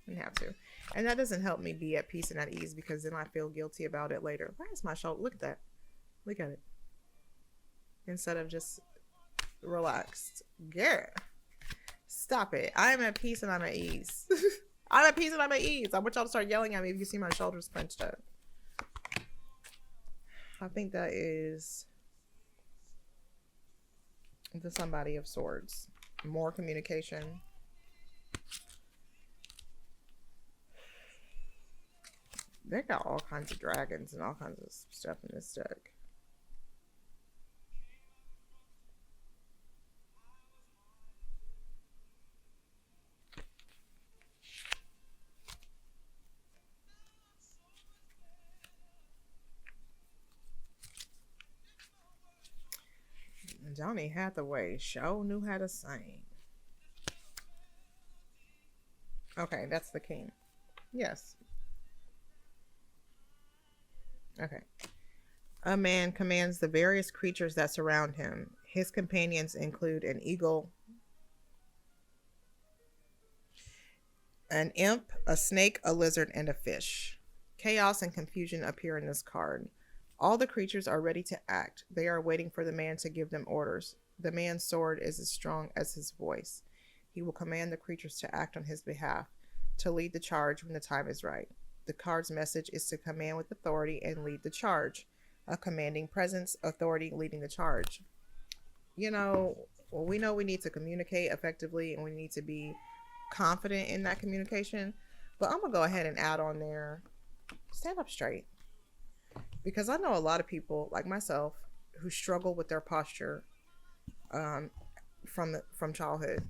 I didn't have to. And that doesn't help me be at peace and at ease, because then I feel guilty about it later. Why is my shoulder? Look at that. Look at it. Instead of just relaxed. Girl. Stop it. I'm at peace and I'm at ease. I'm at peace and I'm at ease. I want y'all to start yelling at me if you see my shoulders clenched up. I think that is the somebody of swords. More communication. They got all kinds of dragons and all kinds of stuff in this deck. Johnny Hathaway sure knew how to sing. Okay, that's the king. Yes. Okay. A man commands the various creatures that surround him. His companions include an eagle, an imp, a snake, a lizard, and a fish. Chaos and confusion appear in this card. All the creatures are ready to act. They are waiting for the man to give them orders. The man's sword is as strong as his voice. He will command the creatures to act on his behalf, to lead the charge when the time is right. The card's message is to command with authority and lead the charge. A commanding presence, authority, leading the charge. You know, well, we know we need to communicate effectively and we need to be confident in that communication. But I'm going to go ahead and add on there, stand up straight. Because I know a lot of people, like myself, who struggle with their posture from childhood.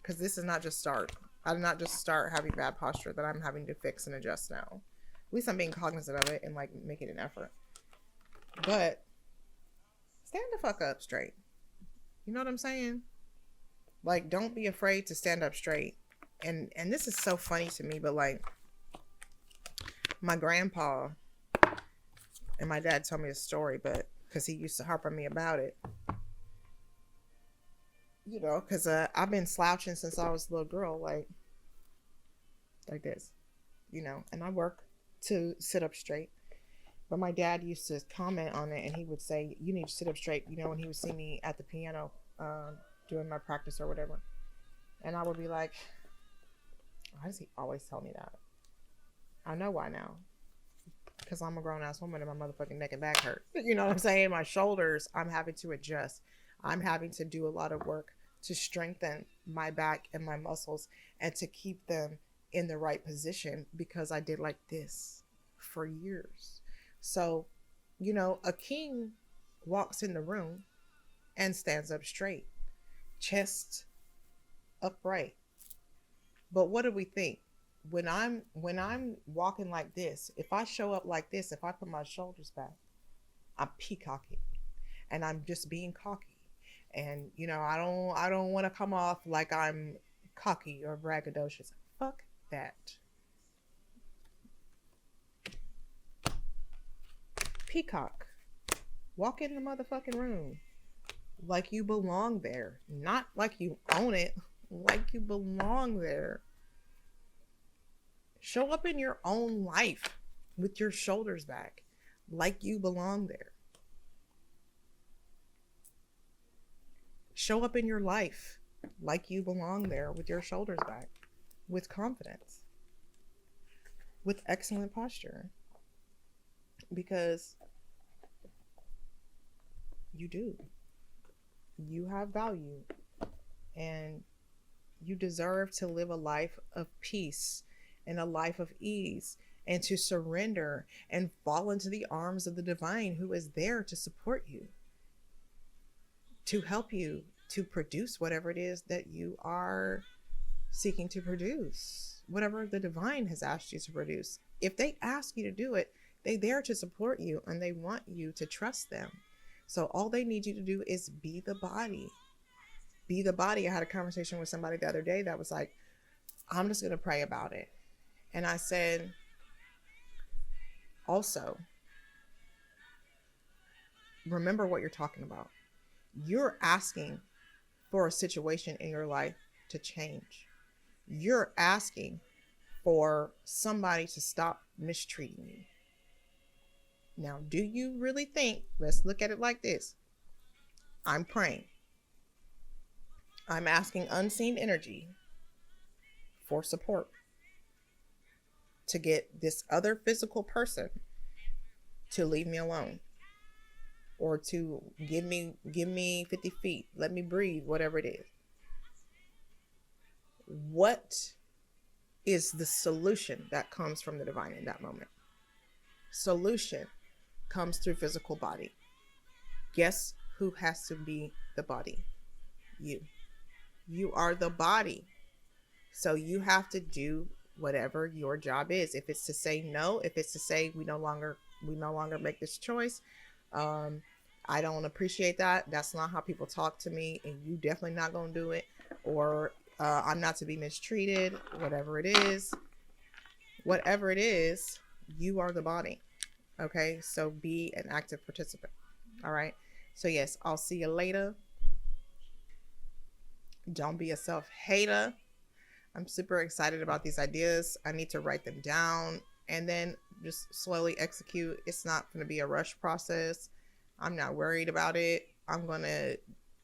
Because this is not just start. I did not just start having bad posture that I'm having to fix and adjust now. At least I'm being cognizant of it and like making an effort. But stand the fuck up straight. You know what I'm saying? Like, don't be afraid to stand up straight. And this is so funny to me, but like my grandpa and my dad told me a story, but because he used to harp on me about it. You know, because I've been slouching since I was a little girl, like this, you know, and I work to sit up straight. But my dad used to comment on it, and he would say, you need to sit up straight, you know, when he would see me at the piano doing my practice or whatever. And I would be like, why does he always tell me that? I know why now. Because I'm a grown-ass woman and my motherfucking neck and back hurt. You know what I'm saying? My shoulders, I'm having to adjust. I'm having to do a lot of work to strengthen my back and my muscles and to keep them in the right position, because I did like this for years. So, you know, a king walks in the room and stands up straight, chest upright. But what do we think? When I'm walking like this, if I show up like this, if I put my shoulders back, I'm peacocking and I'm just being cocky. And I don't want to come off like I'm cocky or braggadocious. Fuck that. Peacock, walk in the motherfucking room like you belong there, not like you own it, like you belong there. Show up in your own life with your shoulders back like you belong there. Show up in your life like you belong there with your shoulders back, with confidence, with excellent posture, because you do. You have value, and you deserve to live a life of peace and a life of ease, and to surrender and fall into the arms of the divine, who is there to support you, to help you to produce whatever it is that you are seeking to produce, whatever the divine has asked you to produce. If they ask you to do it, they're there to support you, and they want you to trust them. So all they need you to do is be the body. Be the body. I had a conversation with somebody the other day that was like, I'm just going to pray about it. And I said, also, remember what you're talking about. You're asking for a situation in your life to change. You're asking for somebody to stop mistreating you. Now, do you really think, let's look at it like this. I'm praying. I'm asking unseen energy for support to get this other physical person to leave me alone, or to give me 50 feet, let me breathe, whatever it is. What is the solution that comes from the divine in that moment? Solution comes through physical body. Guess who has to be the body? You. You are the body. So you have to do whatever your job is. If it's to say no, if it's to say we no longer make this choice, I don't appreciate that. That's not how people talk to me, and you definitely not gonna do it. Or I'm not to be mistreated. Whatever it is, you are the body. Okay, so be an active participant. All right. So yes, I'll see you later. Don't be a self-hater. I'm super excited about these ideas. I need to write them down and then just slowly execute. It's not going to be a rush process. I'm not worried about it. I'm going to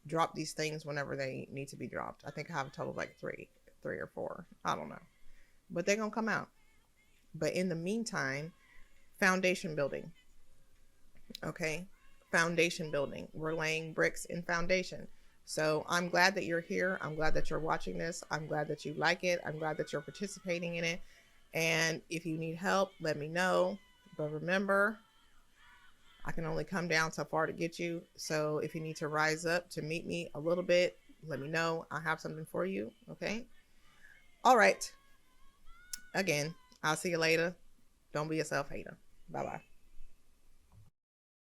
drop these things whenever they need to be dropped. I think I have a total of like three or four. I don't know. But they're going to come out. But in the meantime, foundation building. Okay? Foundation building. We're laying bricks in foundation. So I'm glad that you're here. I'm glad that you're watching this. I'm glad that you like it. I'm glad that you're participating in it. And if you need help, let me know. But remember, I can only come down so far to get you. So if you need to rise up to meet me a little bit, let me know. I have something for you. Okay. All right. Again, I'll see you later. Don't be a self-hater. Bye-bye.